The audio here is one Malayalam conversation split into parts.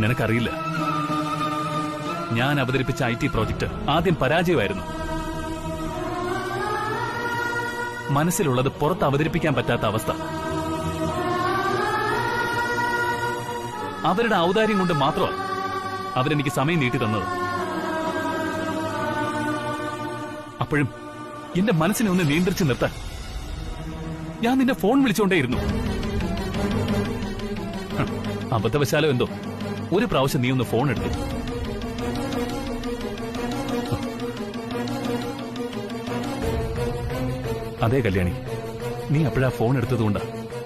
നിനക്കറിയില്ല, ഞാൻ അവതരിപ്പിച്ച IT പ്രോജക്റ്റ് ആദ്യം പരാജയമായിരുന്നു. മനസ്സിലുള്ളത് പുറത്ത് അവതരിപ്പിക്കാൻ പറ്റാത്ത അവസ്ഥ. അവരുടെ ഔദാര്യം കൊണ്ട് മാത്രമാണ് അവരെനിക്ക് സമയം നീട്ടി തന്നത്. അപ്പോഴും എന്റെ മനസ്സിനെ ഒന്ന് നിയന്ത്രിച്ച് നിർത്താൻ ഞാൻ നിന്നെ ഫോൺ വിളിച്ചുകൊണ്ടേയിരുന്നു. അബദ്ധവശാലോ എന്തോ ഒരു പ്രാവശ്യം നീ ഒന്ന് ഫോൺ എടുത്തു. അതേ കല്യാണി, നീ അപ്പോഴാ ഫോൺ എടുത്തതുകൊണ്ടാ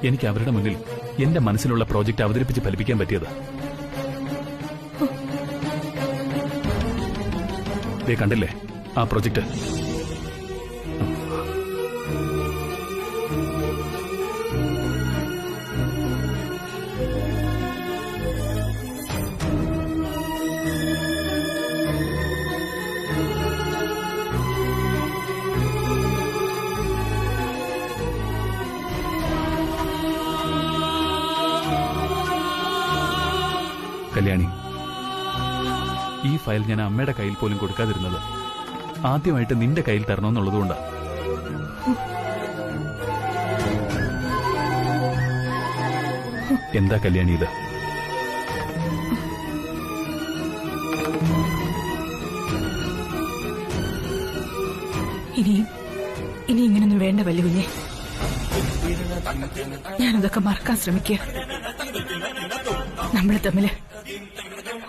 എനിക്ക് അവരുടെ മുന്നിൽ എന്റെ മനസ്സിലുള്ള പ്രോജക്റ്റ് അവതരിപ്പിച്ച് ഫലിപ്പിക്കാൻ പറ്റിയത്. ദേ കണ്ടില്ലേ ആ പ്രോജക്റ്റ്? കല്യാണി, ഈ ഫയൽ ഞാൻ അമ്മയുടെ കയ്യിൽ പോലും കൊടുക്കാതിരുന്നത് ആദ്യമായിട്ട് നിന്റെ കയ്യിൽ തരണമെന്നുള്ളതുകൊണ്ടാ. എന്താ കല്യാണി ഇത്? ഇനി ഇങ്ങനൊന്നും വേണ്ട വല്ലുകുഞ്ഞെ. ഞാനതൊക്കെ മറക്കാൻ ശ്രമിക്കുക. നമ്മൾ തമ്മില്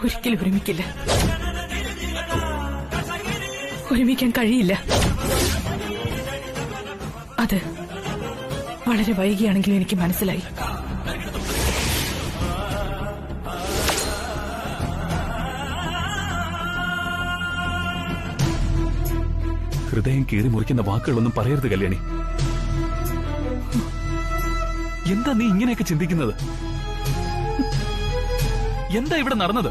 ഒരിക്കലും ഒരുമിക്കില്ല, ഒരുമിക്കാൻ കഴിയില്ല. അത് വളരെ വൈകിയാണെങ്കിലും എനിക്ക് മനസ്സിലായി. ഹൃദയം കീറി മുറിക്കുന്ന വാക്കുകളൊന്നും പറയരുത് കല്യാണി. എന്താ നീ ഇങ്ങനെയൊക്കെ ചിന്തിക്കുന്നത്? എന്താ ഇവിടെ നടന്നത്?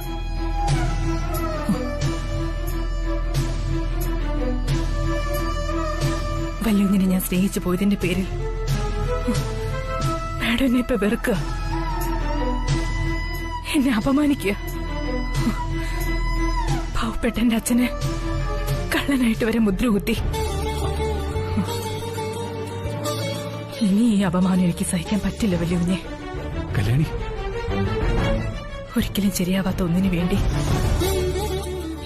വല്യുങ്ങിനെ ഞാൻ സ്നേഹിച്ചു പോയതിന്റെ പേരിൽ മാഡം എന്നെ ഇപ്പൊ വെറുക്കുക, എന്നെ അപമാനിക്കുക. പാവപ്പെട്ട എന്റെ അച്ഛനെ കള്ളനായിട്ട് വരെ മുദ്ര കുത്തി. ഇനി ഈ അപമാനം എനിക്ക് സഹിക്കാൻ പറ്റില്ല വല്യുവിനെ. കല്യാണി, ഒരിക്കലും ശരിയാവാത്ത ഒന്നിനു വേണ്ടി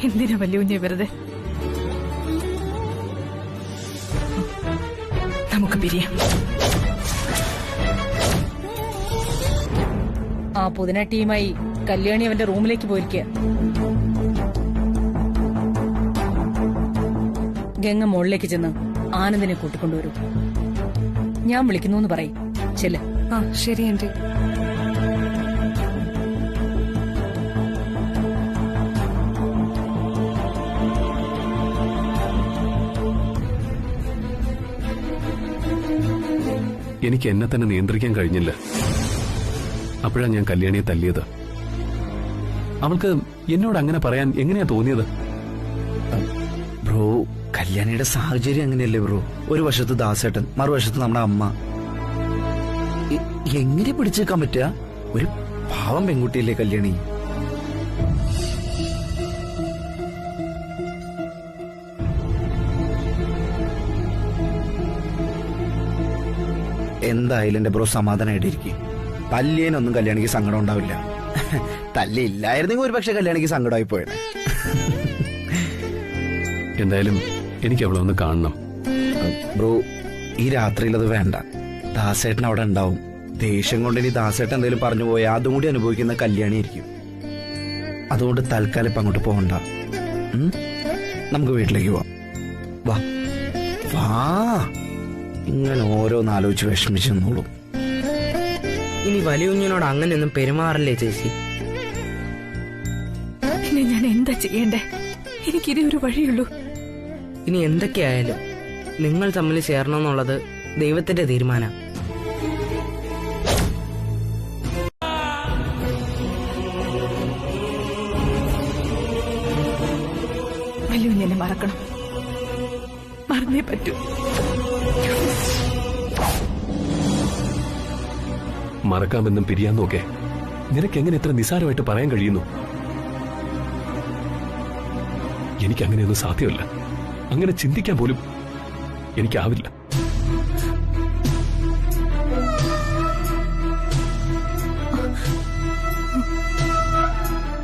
എന്തിനാ വല്യുവിനെ വെറുതെ? നമുക്ക് പിരിയാം. ആ പുതിന ടീമായി കല്യാണി അവന്റെ റൂമിലേക്ക് പോയിരിക്കുക. ഗംഗ മുകളിലേക്ക് ചെന്ന് ആനന്ദിനെ കൂട്ടിക്കൊണ്ടുവരൂ. ഞാൻ വിളിക്കുന്നു പറയും. ചെല്ല്. ആ ശരി ആന്റി. എനിക്ക് എന്നെ തന്നെ നിയന്ത്രിക്കാൻ കഴിഞ്ഞില്ല. അപ്പോഴാണ് ഞാൻ കല്യാണിയെ തല്ലിയത്. അവൾക്ക് എന്നോട് അങ്ങനെ പറയാൻ എങ്ങനെയാ തോന്നിയത്? ബ്രോ, കല്യാണിയുടെ സാഹചര്യം അങ്ങനെയല്ലേ ബ്രോ? ഒരു വശത്ത് ദാസേട്ടൻ, മറുവശത്ത് നമ്മുടെ അമ്മ. എങ്ങനെ പിടിച്ചേക്കാൻ പറ്റുക? ഒരു പാവം പെൺകുട്ടിയല്ലേ കല്യാണി. എന്തായാലും എന്റെ ബ്രോ സമാധാനമായിട്ടിരിക്കും. തല്ലിയനൊന്നും കല്യാണിക്ക് സങ്കടം ഉണ്ടാവില്ല. തല്ലിയില്ലായിരുന്നെങ്കിൽ ഒരു പക്ഷെ കല്യാണിക്ക് സങ്കടമായി പോയത്. എന്തായാലും എനിക്ക് അവളെ ഒന്ന് കാണണം. ബ്രോ, ഈ രാത്രിയിൽ അത് വേണ്ട. ദാസേട്ടൻ അവിടെ ഉണ്ടാവും. ദേഷ്യം കൊണ്ട് ഇനി ദാസേട്ടൻ എന്തെങ്കിലും പറഞ്ഞു പോയാൽ അതും കൂടി അനുഭവിക്കുന്ന കല്യാണിയായിരിക്കും. അതുകൊണ്ട് തൽക്കാലം ഇപ്പം അങ്ങോട്ട് പോകണ്ട. നമുക്ക് വീട്ടിലേക്ക് പോവാം. വാ വാ. ഇങ്ങനെ ഓരോന്നാലോചിച്ച് വിഷമിച്ചു നിന്നോളൂ. ഇനി വലിയ കുഞ്ഞിനോട് അങ്ങനെയൊന്നും പെരുമാറല്ലേ ചേച്ചി. പിന്നെ ഞാൻ എന്താ ചെയ്യണ്ടേ? എനിക്കിതേ ഒരു വഴിയുള്ളൂ. ഇനി എന്തൊക്കെയായാലും നിങ്ങൾ തമ്മിൽ ചേരണമെന്നുള്ളത് ദൈവത്തിന്റെ തീരുമാനം. വലിയ കുഞ്ഞിനെ മറക്കണം. മറന്നേ പറ്റൂ. മറക്കാമെന്നും പിരിയാന്നൊക്കെ നിനക്കെങ്ങനെ ഇത്ര നിസാരമായിട്ട് പറയാൻ കഴിയുന്നു? എനിക്കങ്ങനെയൊന്നും സാധ്യമല്ല. അങ്ങനെ ചിന്തിക്കാൻ പോലും എനിക്കാവില്ല.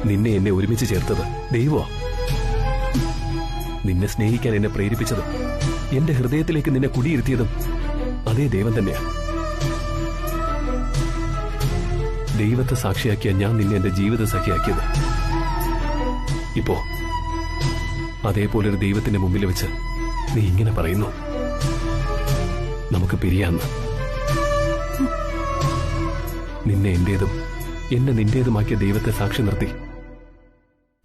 നിന്നെ എന്നെ ഒരുമിച്ച് ചേർത്തത് ദൈവമാ. നിന്നെ സ്നേഹിക്കാൻ എന്നെ പ്രേരിപ്പിച്ചതും എന്റെ ഹൃദയത്തിലേക്ക് നിന്നെ കുടിയിരുത്തിയതും അതേ ദൈവം തന്നെയാ. ദൈവത്തെ സാക്ഷിയാക്കിയ ഞാൻ നിന്നെ എന്റെ ജീവിത സഖിയാക്കിയത്. ഇപ്പോ അതേപോലൊരു ദൈവത്തിന്റെ മുമ്പിൽ വെച്ച് നീ ഇങ്ങനെ പറയുന്നു, നമുക്ക് പിരിയാന്ന്. നിന്നെ എന്റേതും എന്നെ നിന്റേതുമാക്കിയ ദൈവത്തെ സാക്ഷി നിർത്തി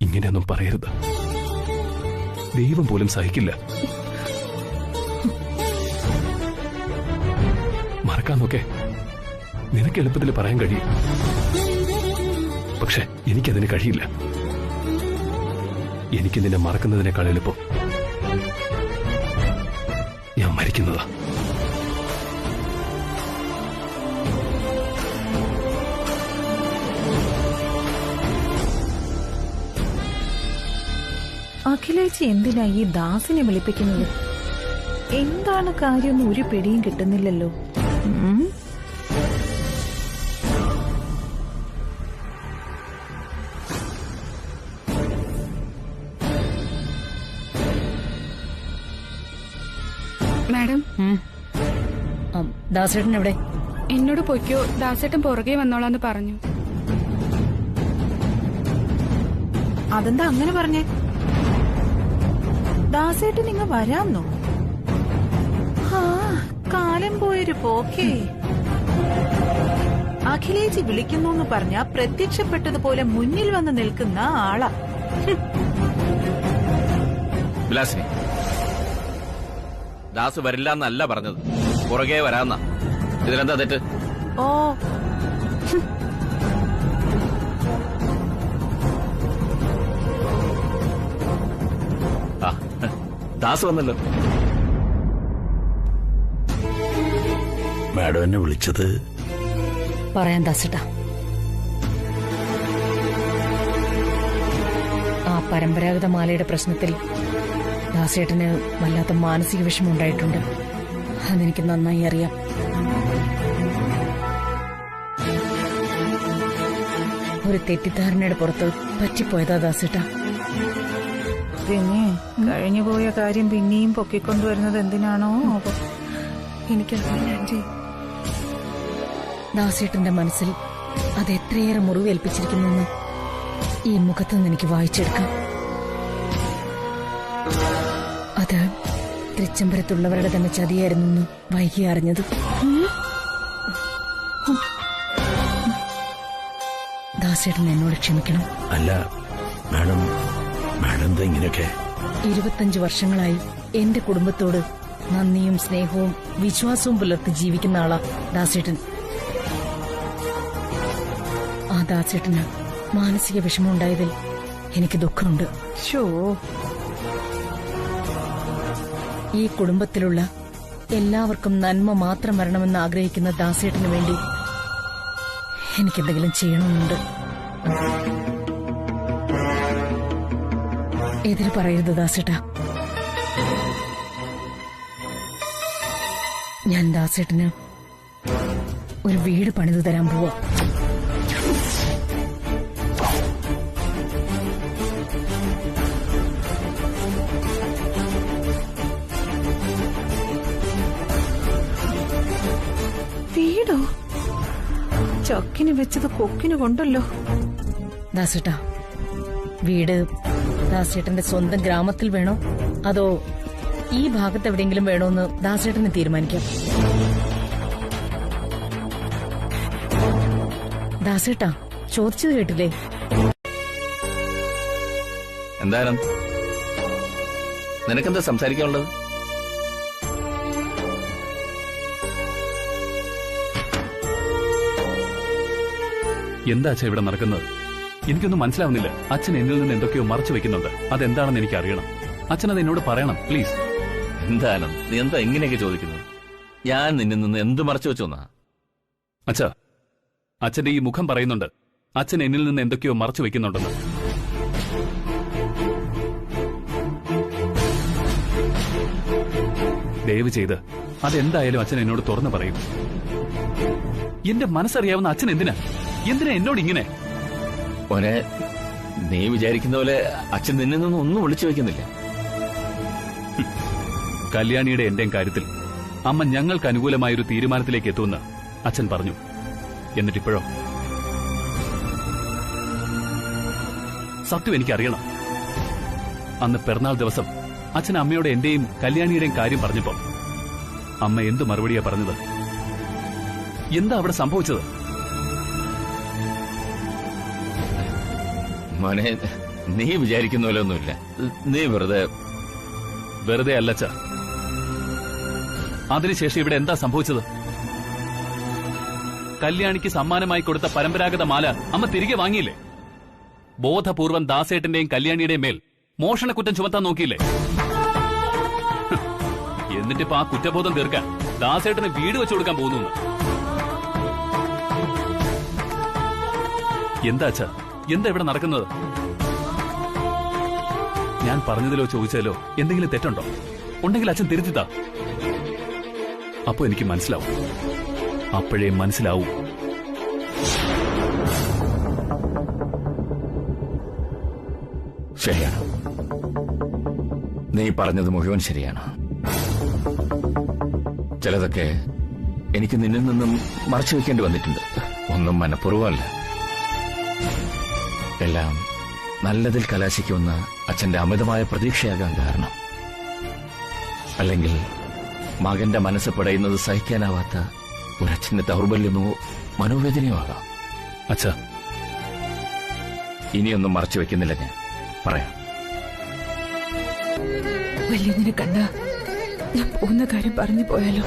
ഇങ്ങനെയൊന്നും പറയരുത്. ദൈവം പോലും സഹിക്കില്ല. മറക്കാന്നൊക്കെ നിനക്ക് എളുപ്പത്തിൽ പറയാൻ കഴിയും. പക്ഷെ എനിക്കതിന് കഴിയില്ല. എനിക്ക് നിന്നെ മറക്കുന്നതിനേക്കാൾ എളുപ്പം ഞാൻ മരിക്കുന്നതാ. അഖിലേച്ചി എന്തിനാ ഈ ദാസിനെ വിളിപ്പിക്കുന്നത്? എന്താണ് കാര്യമൊന്നും ഒരു പിടിയും കിട്ടുന്നില്ലല്ലോ. മാഡം, ദാസേട്ടൻ എവിടെ? എന്നോട് പൊയ്ക്കോ, ദാസേട്ടൻ പുറകെ വന്നോളാന്ന് പറഞ്ഞു. അതെന്താ അങ്ങനെ പറഞ്ഞേ? ദാസേട്ടൻ നിങ്ങ വരാന്നോ? കാലം പോയൊരു പോക്കേ. അഖിലേച്ചി വിളിക്കുന്നു പറഞ്ഞ പ്രത്യക്ഷപ്പെട്ടതുപോലെ മുന്നിൽ വന്ന് നിൽക്കുന്ന ആളാ. വിലാസിനി, ദാസ് വരില്ല എന്നല്ല പറഞ്ഞത്, പുറകെ വരാന്ന. ഇതിലെന്താ തെറ്റ്? ഓ, ദാസ് വന്നല്ലോ. മാഡം എന്നെ വിളിച്ചത് പറയാൻ ദാസേട്ടാ. ആ പരമ്പരാഗത മാലയുടെ പ്രശ്നത്തിൽ ദാസേട്ടന് വല്ലാത്ത മാനസിക വിഷമം ഉണ്ടായിട്ടുണ്ട്. അതെനിക്ക് നന്നായി അറിയാം. ഒരു തെറ്റിദ്ധാരണയുടെ പുറത്ത് പറ്റിപ്പോയതാ ദാസേട്ടാ. പിന്നെ കഴിഞ്ഞുപോയ കാര്യം പിന്നെയും പൊക്കിക്കൊണ്ടുവരുന്നത് എന്തിനാണോ? എനിക്കറിയില്ല. ദാസേട്ടന്റെ മനസ്സിൽ അത് എത്രയേറെ മുറിവേൽപ്പിച്ചിരിക്കുന്നെന്ന് ഈ മുഖത്തുനിന്ന് എനിക്ക് വായിച്ചെടുക്കാം. അത് തൃച്ചംബരത്തുള്ളവരുടെ തന്നെ ചതിയായിരുന്നെന്ന് വൈകി അറിഞ്ഞത്. ദാസേട്ടൻ എന്നോട് ക്ഷമിക്കണം. അല്ല മാഡം, മാഡം എന്താ ഇങ്ങനെയൊക്കെ? 25 വർഷങ്ങളായി എന്റെ കുടുംബത്തോട് നന്ദിയും സ്നേഹവും വിശ്വാസവും പുലർത്തി ജീവിക്കുന്ന ആളാ ദാസേട്ടൻ. ആ ദാസേട്ടന് മാനസിക വിഷമം ഉണ്ടായതിൽ എനിക്ക് ദുഃഖമുണ്ട്. ഈ കുടുംബത്തിലുള്ള എല്ലാവർക്കും നന്മ മാത്രം വരണമെന്ന് ആഗ്രഹിക്കുന്ന ദാസേട്ടന് വേണ്ടി എനിക്കെന്തെങ്കിലും ചെയ്യണമെന്നുണ്ട്. എതിര് പറയരുത് ദാസേട്ടാ. ഞാൻ ദാസേട്ടന് ഒരു വീട് പണിതു തരാൻ പോവാ. വീടോ? ചക്കിന് വെച്ചത് കൊക്കിന് കൊണ്ടല്ലോ. ദാസേട്ടാ, വീട് ദാസേട്ടന്റെ സ്വന്തം ഗ്രാമത്തിൽ വേണോ അതോ ഈ ഭാഗത്ത് എവിടെയെങ്കിലും വേണോന്ന് ദാസേട്ടന് തീരുമാനിക്കാം. ദാസേട്ടാ, ചോദിച്ചത് കേട്ടില്ലേ? എന്തായാലും നിനക്കെന്താ സംസാരിക്കാനുള്ളത്? എന്താ അച്ഛാ ഇവിടെ നടക്കുന്നത്? എനിക്കൊന്നും മനസ്സിലാവുന്നില്ല. അച്ഛൻ എന്നിൽ നിന്ന് എന്തൊക്കെയോ മറച്ചു വെക്കുന്നുണ്ട്. അതെന്താണെന്ന് എനിക്ക് അറിയണം. അച്ഛൻ അത് എന്നോട് പറയണം, പ്ലീസ്. എന്താണ് നീ എന്താ ഇങ്ങനെയൊക്കെ ചോദിക്കുന്നത്? ഞാൻ നിന്നിൽ നിന്ന് എന്ത് മറച്ചു വെച്ചോന്നാ? അച്ഛാ, അച്ഛന്റെ ഈ മുഖം പറയുന്നുണ്ട് അച്ഛൻ എന്നിൽ നിന്ന് എന്തൊക്കെയോ മറച്ചു വെക്കുന്നുണ്ടെന്ന്. ദയവ് ചെയ്ത് അതെന്തായാലും അച്ഛൻ എന്നോട് തുറന്നു പറയും. എന്റെ മനസ്സറിയാവുന്ന അച്ഛൻ എന്തിനാ എന്നോട് ഇങ്ങനെ? ഓനെ, നീ വിചാരിക്കുന്ന പോലെ അച്ഛൻ നിന്നിൽ നിന്നും ഒന്നും വിളിച്ചു വെക്കുന്നില്ല. കല്യാണിയുടെ എന്റെയും കാര്യത്തിൽ അമ്മ ഞങ്ങൾക്ക് അനുകൂലമായൊരു തീരുമാനത്തിലേക്ക് എത്തുമെന്ന് അച്ഛൻ പറഞ്ഞു. എന്നിട്ടിപ്പോഴോ? സത്യം എനിക്കറിയണം. അന്ന് പിറന്നാൾ ദിവസം അച്ഛൻ അമ്മയോട് എന്റെയും കല്യാണിയുടെയും കാര്യം പറഞ്ഞപ്പോ അമ്മ എന്തു മറുപടിയാ പറഞ്ഞത്? എന്താ അവിടെ സംഭവിച്ചത്? മോനെ, നീ വിചാരിക്കുന്ന പോലെ ഒന്നുമില്ല. നീ വെറുതെ അല്ലച്ച. അതിനുശേഷം ഇവിടെ എന്താ സംഭവിച്ചത്? കല്യാണിക്ക് സമ്മാനമായി കൊടുത്ത പരമ്പരാഗത മാല അമ്മ തിരികെ വാങ്ങിയില്ലേ? ബോധപൂർവം ദാസേട്ടന്റെയും കല്യാണിയുടെയും മേൽ മോഷണക്കുറ്റം ചുമത്താൻ നോക്കിയില്ലേ? എന്നിട്ടിപ്പോ ആ കുറ്റബോധം തീർക്കാൻ ദാസേട്ടന് വീട് വെച്ചു കൊടുക്കാൻ പോകുന്നു. എന്താ അച്ഛാ, എന്താ ഇവിടെ നടക്കുന്നത്? ഞാൻ പറഞ്ഞതിലോ ചോദിച്ചതിലോ എന്തെങ്കിലും തെറ്റുണ്ടോ? ഉണ്ടെങ്കിൽ അച്ഛൻ തിരുത്തിത്താ. അപ്പൊ എനിക്ക് മനസ്സിലാവും. അപ്പോഴേ മനസ്സിലാവൂ. ശരിയാണ്, നീ പറഞ്ഞത് മുഴുവൻ ശരിയാണ്. ചിലതൊക്കെ എനിക്ക് നിന്നിൽ നിന്നും മറച്ചു വെക്കേണ്ടി വന്നിട്ടുണ്ട്. ഒന്നും മനഃപൂർവ്വമല്ല. എല്ലാം നല്ലതിൽ കലാശിക്കുമെന്ന അച്ഛന്റെ അമിതമായ പ്രതീക്ഷയാകാൻ കാരണം. അല്ലെങ്കിൽ മകന്റെ മനസ്സ് പടയുന്നത് സഹിക്കാനാവാത്ത ഒരച്ഛന്റെ ദൗർബല്യമോ മനോവേദനയോ ആകാം. അച്ഛാ, ഇനിയൊന്നും മറച്ചു വെക്കുന്നില്ല. ഞാൻ പറയാം. വലിയതിനെ കണ്ട ഞാൻ പോകുന്ന കാര്യം പറഞ്ഞു പോയാലോ?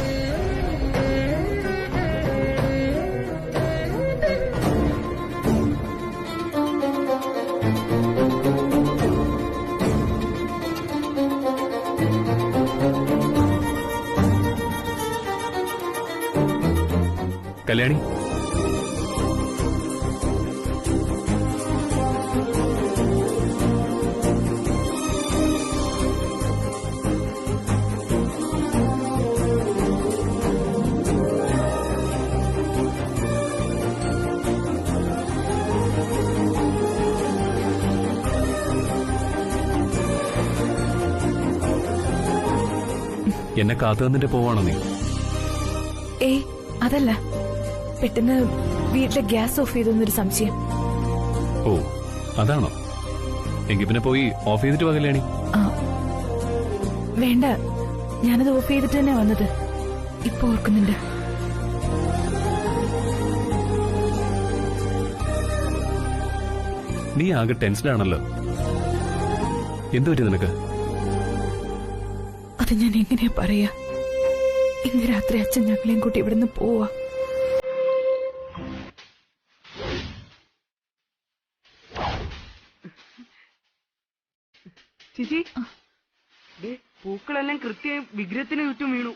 കല്യാണി, എന്നെ കാത്തു നിന്നിട്ട് പോവാണോ നീ? ഏയ്, അതല്ല. പെട്ടെന്ന് വീട്ടിലെ ഗ്യാസ് ഓഫ് ചെയ്തൊന്നൊരു സംശയം. ഓ, അതാണോ? എങ്കിൽ പിന്നെ പോയി ഓഫ് ചെയ്തിട്ട് വാ കല്യാണി. വേണ്ട, ഞാനത് ഓഫ് ചെയ്തിട്ട് തന്നെ വന്നത്. ഇപ്പൊ ഓർക്കുന്നുണ്ട്. നീ ആകെ ടെൻഷനാണല്ലോ. എന്തു പറ്റി നിനക്ക്? അത് ഞാൻ എങ്ങനെയാ പറയാ? ഇന്ന് രാത്രി അച്ഛൻ ഞങ്ങളെയും കൂട്ടി ഇവിടുന്ന് പോവാ. ചേച്ചി, പൂക്കളെല്ലാം കൃത്യം വിഗ്രഹത്തിന് ചുറ്റും വീണു.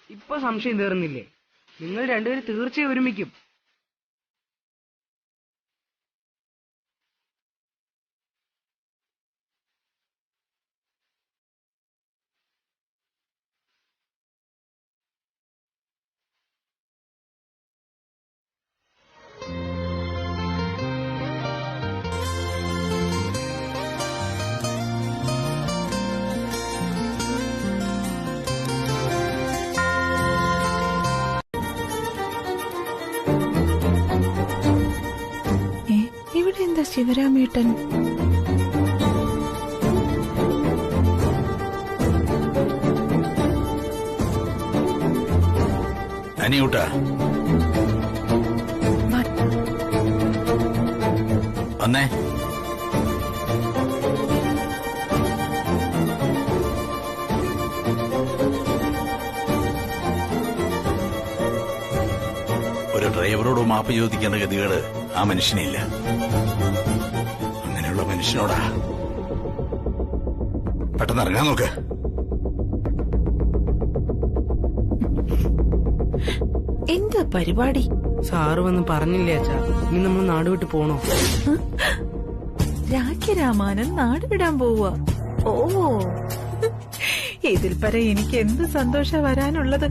ഇപ്പൊ സംശയം തീർന്നില്ലേ? നിങ്ങൾ രണ്ടുപേരും തീർച്ചയായും ഒരുമിക്കും. ഇവിടെ എന്താ ശിവരാമേട്ടൻ? അനിയൂട്ട, വന്നേ. ഒരു ഡ്രൈവറോട് മാപ്പ് ചോദിക്കേണ്ട ഗതികേട് ആ മനുഷ്യനില്ല. അങ്ങനെയുള്ള മനുഷ്യനോടാ പെട്ടെന്ന് ഇറങ്ങാൻ നോക്ക്. എന്താ പരിപാടി? സാറ് വന്ന് പറഞ്ഞില്ലേ അച്ഛാ, ഇനി നമ്മൾ നാട് വിട്ട് പോണോ? രാഖ്യരാമാനൻ നാട് വിടാൻ പോവുക. ഓ, ഇതിൽ പര എനിക്ക് എന്ത് സന്തോഷം വരാനുള്ളത്.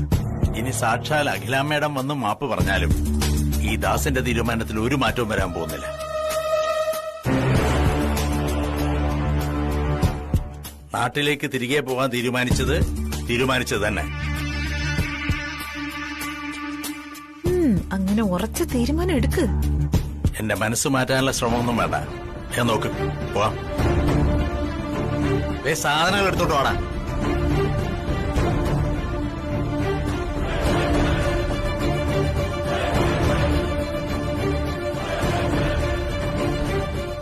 ഇനി സാക്ഷാൽ അഖിലാമ്മേടം വന്ന് മാപ്പ് പറഞ്ഞാലും ഈ ദാസന്റെ തീരുമാനത്തിൽ ഒരു മാറ്റവും വരാൻ പോകുന്നില്ല. നാട്ടിലേക്ക് തിരികെ പോകാൻ തീരുമാനിച്ചത് തന്നെ. അങ്ങനെ ഉറച്ച തീരുമാനം എടുക്ക്. എന്റെ മനസ്സ് മാറ്റാനുള്ള ശ്രമമൊന്നും വേണ്ട. ഞാൻ നോക്ക് പോവാം. സാധനങ്ങൾ എടുത്തോട്ട് വാടാ.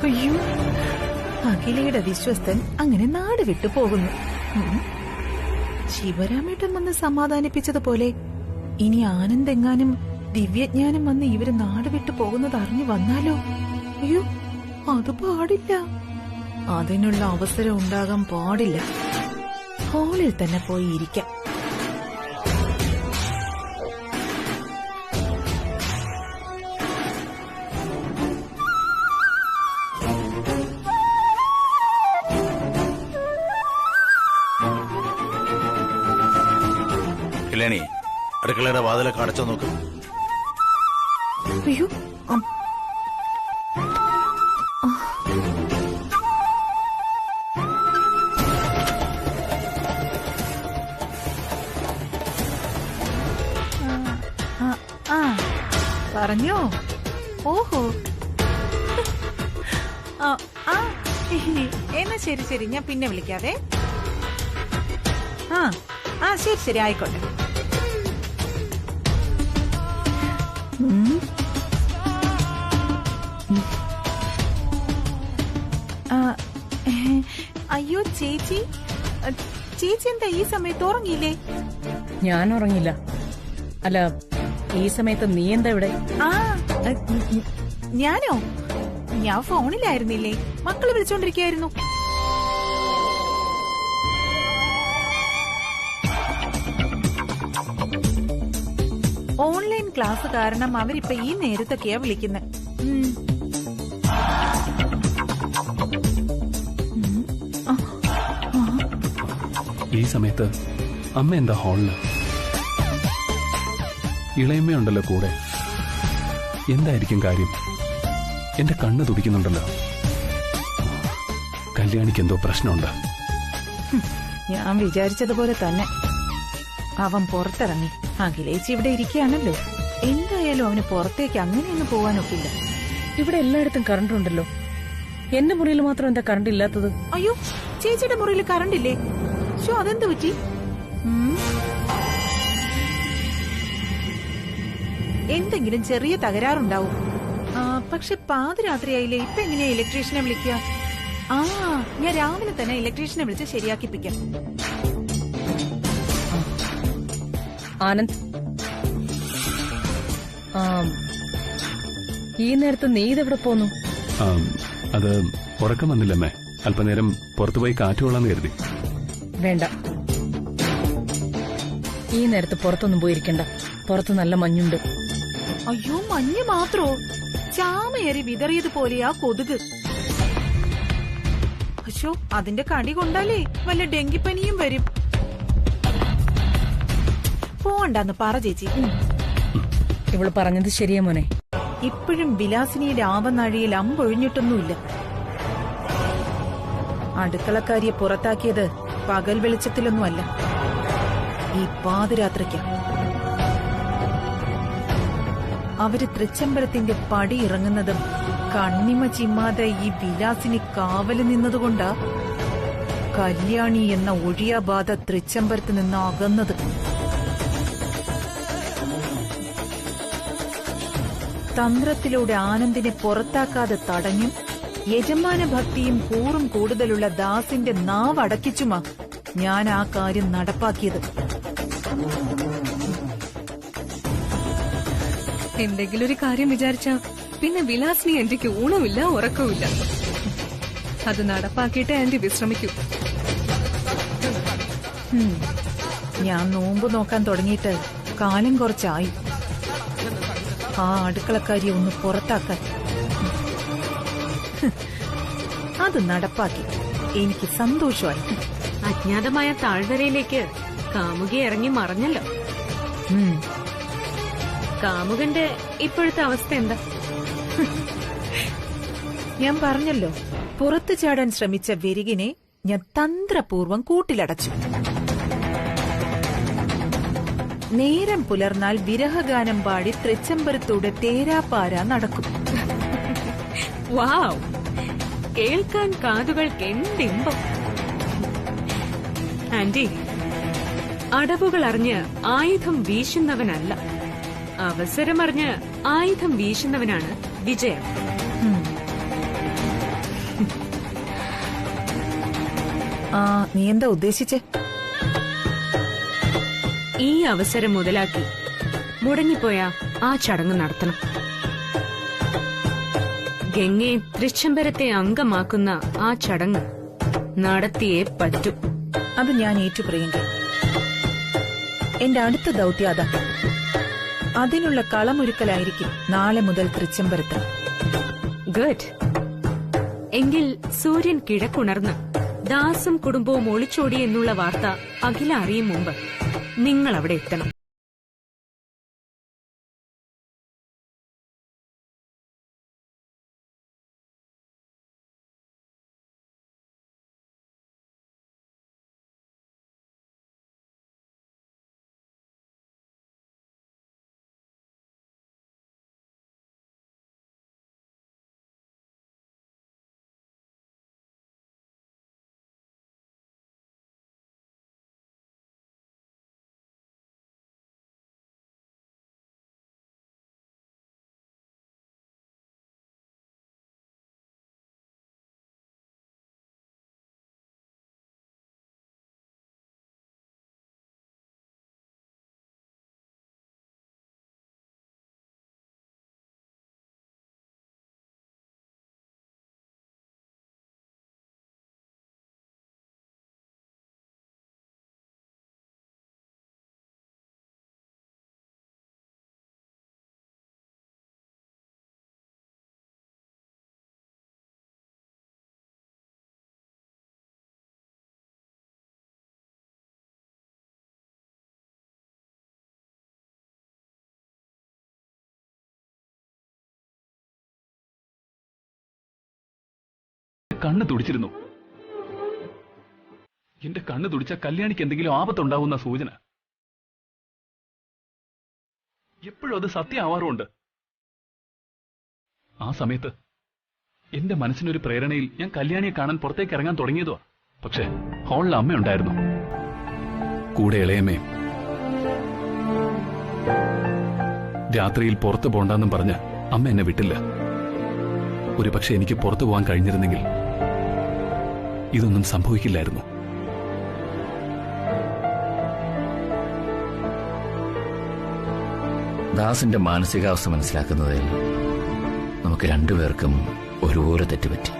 അയ്യോ, അഖിലയുടെ വിശ്വസ്തൻ അങ്ങനെ നാട് വിട്ടു പോകുന്നു. ശിവരാമേട്ടൻ വന്ന് സമാധാനിപ്പിച്ചതുപോലെ ഇനി ആനന്ദെങ്ങാനും ദിവ്യജ്ഞാനം വന്ന് ഇവര് നാട് വിട്ടു പോകുന്നത് അറിഞ്ഞു വന്നാലോ? അയ്യോ, അത് പാടില്ല. അതിനുള്ള അവസരം ഉണ്ടാകാൻ പാടില്ല. ഹാളിൽ തന്നെ പോയി ഇരിക്കാം. കല്യാണി, അടുക്കളയുടെ വാതിലൊക്കെ അടച്ചു നോക്ക്. അയ്യോ, പറഞ്ഞോ? ഓഹോ, എന്നാ ശരി ശരി, ഞാൻ പിന്നെ വിളിക്കാവേ. ശരി ശരി, ആയിക്കോട്ടെ. അയ്യോ ചേച്ചി, ചേച്ചി എന്താ ഈ സമയത്ത് ഉറങ്ങിയില്ലേ? ഞാൻ ഉറങ്ങില്ല. അല്ല, ഈ സമയത്ത് നീ എന്താ ഇവിടെ? ഞാനോ? ഞാൻ ഫോണിലായിരുന്നില്ലേ, മക്കള് വിളിച്ചോണ്ടിരിക്കുകയായിരുന്നു. ഓൺലൈൻ ക്ലാസ് കാരണം അവരിപ്പോ ഈ നേരത്തൊക്കെയാ വിളിക്കുന്നത്. ഈ സമയത്ത് അമ്മ എന്താ ഹാളില്? ഇളയമ്മയുണ്ടല്ലോ കൂടെ. എന്തായിരിക്കും കാര്യം? എന്റെ കണ്ണ് തുടിക്കുന്നുണ്ടല്ലോ. കല്യാണിക്ക് എന്തോ പ്രശ്നമുണ്ട്. ഞാൻ വിചാരിച്ചതുപോലെ തന്നെ അവൻ പുറത്തിറങ്ങി. അഖിലേച്ചി ഇവിടെ ഇരിക്കുകയാണല്ലോ. എന്തായാലും അവന് പുറത്തേക്ക് അങ്ങനെയൊന്നും പോവാനൊക്കില്ല. ഇവിടെ എല്ലായിടത്തും കറണ്ട് ഉണ്ടല്ലോ. എന്റെ മുറിയിൽ മാത്രം എന്താ കറണ്ട് ഇല്ലാത്തത്? അയ്യോ, ചേച്ചിയുടെ മുറിയിൽ കറണ്ട് ഇല്ലേ? ഷോ, അതെന്ത് പറ്റി? എന്തെങ്കിലും ചെറിയ തകരാറുണ്ടാവും. പക്ഷെ പാതിരാത്രിയായില്ലേ, ഇപ്പൊ എങ്ങനെയാ ഇലക്ട്രീഷ്യനെ വിളിക്കുക? ഞാൻ രാവിലെ തന്നെ ഇലക്ട്രീഷ്യനെ വിളിച്ച് ശരിയാക്കിപ്പിക്കാം. ആനന്ദ്, ഈ നേരത്ത് നീ ഇതെവിടെ പോന്നു? അത് ഉറക്കം വന്നില്ലമ്മേ. അല്പനേരം പുറത്തുപോയി കാറ്റ് കൊള്ളാന്ന് കരുതി. വേണ്ട, ഈ നേരത്ത് പുറത്തൊന്നും പോയിരിക്കണ്ട. പുറത്ത് നല്ല മഞ്ഞുണ്ട്. അയ്യോ, മഞ്ഞ് മാത്രോ? ചാമയേറി വിതറിയതുപോലെയാ കൊതുക്. അയ്യോ, അതിന്റെ കടി കൊണ്ടാലേ വല്ല ഡെങ്കിപ്പനിയും വരും. പോണ്ടെന്ന് പറ ചേച്ചി. ഇവള് പറഞ്ഞത് ശരിയാ മോനെ. ഇപ്പോഴും വിലാസിനിയുടെ ആവനാഴിയിൽ അമ്പൊഴിഞ്ഞിട്ടൊന്നുമില്ല. അടുക്കളക്കാരിയെ പുറത്താക്കിയത് പകൽ വെളിച്ചത്തിലൊന്നുമല്ല, ഈ പാതിരാത്രിക്കാ. അവര് തൃച്ചംബരത്തിന്റെ പടി ഇറങ്ങുന്നതും കണ്ണിമ ചിമ്മാതെ ഈ വിലാസിനി കാവല് നിന്നതുകൊണ്ടാ കല്യാണി എന്ന ഒഴിയാബാധ തൃച്ചംബരത്ത് നിന്ന് അകന്നത്. തന്ത്രത്തിലൂടെ ആനന്ദിനെ പുറത്താക്കാതെ തടഞ്ഞും യജമാന ഭക്തിയും കൂറും കൂടുതലുള്ള ദാസിന്റെ നാവ് അടക്കിച്ചുമാ ഞാൻ ആ കാര്യം നടപ്പാക്കിയത്. എന്തെങ്കിലും ഒരു കാര്യം വിചാരിച്ചാ പിന്നെ വിലാസിനി ആന്റിക്ക് ഊണമില്ല ഉറക്കമില്ല. അത് നടപ്പാക്കിയിട്ട് ആന്റി വിശ്രമിക്കൂ. ഞാൻ നോമ്പ് നോക്കാൻ തുടങ്ങിയിട്ട് കാലം കുറച്ചായി. ആ അടുക്കളക്കാരിയെ ഒന്ന് പുറത്താക്കാൻ അത് നടപ്പാക്കി. എനിക്ക് സന്തോഷമായി. അജ്ഞാതമായ താഴ്വരയിലേക്ക് കാമുകി ഇറങ്ങി മറഞ്ഞല്ലോ. കാമുകന്റെ ഇപ്പോഴത്തെ അവസ്ഥ എന്താ? ഞാൻ പറഞ്ഞല്ലോ, പുറത്തു ചാടാൻ ശ്രമിച്ച വെരികിനെ ഞാൻ തന്ത്രപൂർവം കൂട്ടിലടച്ചു. നേരം പുലർന്നാൽ വിരഹഗാനം പാടി തൃച്ചംബരത്തൂടെ തേരാപ്പാര നടക്കും. വാവ്, കേൾക്കാൻ കാതുകൾക്ക് എന്തിമ്പം. ആന്റി, അടവുകൾ അറിഞ്ഞ് ആയുധം വീശുന്നവനല്ല, അവസരമറിഞ്ഞ് ആയുധം വീശുന്നവനാണ് വിജയം. നീ എന്താ ഉദ്ദേശിച്ചേ? ഈ അവസരം മുതലാക്കി മുടങ്ങിപ്പോയ ആ ചടങ്ങ് നടത്തണം. ഗംഗയെ തൃച്ചംബരത്തെ അംഗമാക്കുന്ന ആ ചടങ്ങ് നടത്തിയേ പറ്റൂ. അത് ഞാൻ ഏറ്റുപ്രിയങ്ക. എന്റെ അടുത്ത ദൗത്യം അതാ. അതിനുള്ള കളമൊരുക്കലായിരിക്കും നാളെ മുതൽ തൃച്ചംബരത്ത്. ഗുഡ്. എങ്കിൽ സൂര്യൻ കിഴക്കുണർന്ന് ദാസും കുടുംബവും ഒളിച്ചോടി എന്നുള്ള വാർത്ത അഖില അറിയും മുമ്പ് നിങ്ങൾ അവിടെ എത്തണം. കണ്ണ് തുടിച്ചിരുന്നു. എന്റെ കണ്ണ് തുടിച്ച കല്യാണിക്ക് എന്തെങ്കിലും ആപത്തുണ്ടാവുന്ന സൂചന. എപ്പോഴും അത് സത്യമാവാറുമുണ്ട്. ആ സമയത്ത് എന്റെ മനസ്സിനൊരു പ്രേരണയിൽ ഞാൻ കല്യാണിയെ കാണാൻ പുറത്തേക്ക് ഇറങ്ങാൻ തുടങ്ങിയതുവാ. പക്ഷെ ഹാളിൽ അമ്മയുണ്ടായിരുന്നു, കൂടെ ഇളയമ്മയും. രാത്രിയിൽ പുറത്തു പോണ്ടെന്നും പറഞ്ഞ് അമ്മ എന്നെ വിട്ടില്ല. ഒരു പക്ഷെ എനിക്ക് പുറത്തു പോകാൻ കഴിഞ്ഞിരുന്നെങ്കിൽ ഇതൊന്നും സംഭവിക്കില്ലായിരുന്നു. ദാസിന്റെ മാനസികാവസ്ഥ മനസ്സിലാക്കുന്നതിൽ നമുക്ക് രണ്ടുപേർക്കും ഒരുപോലെ തെറ്റുപറ്റി.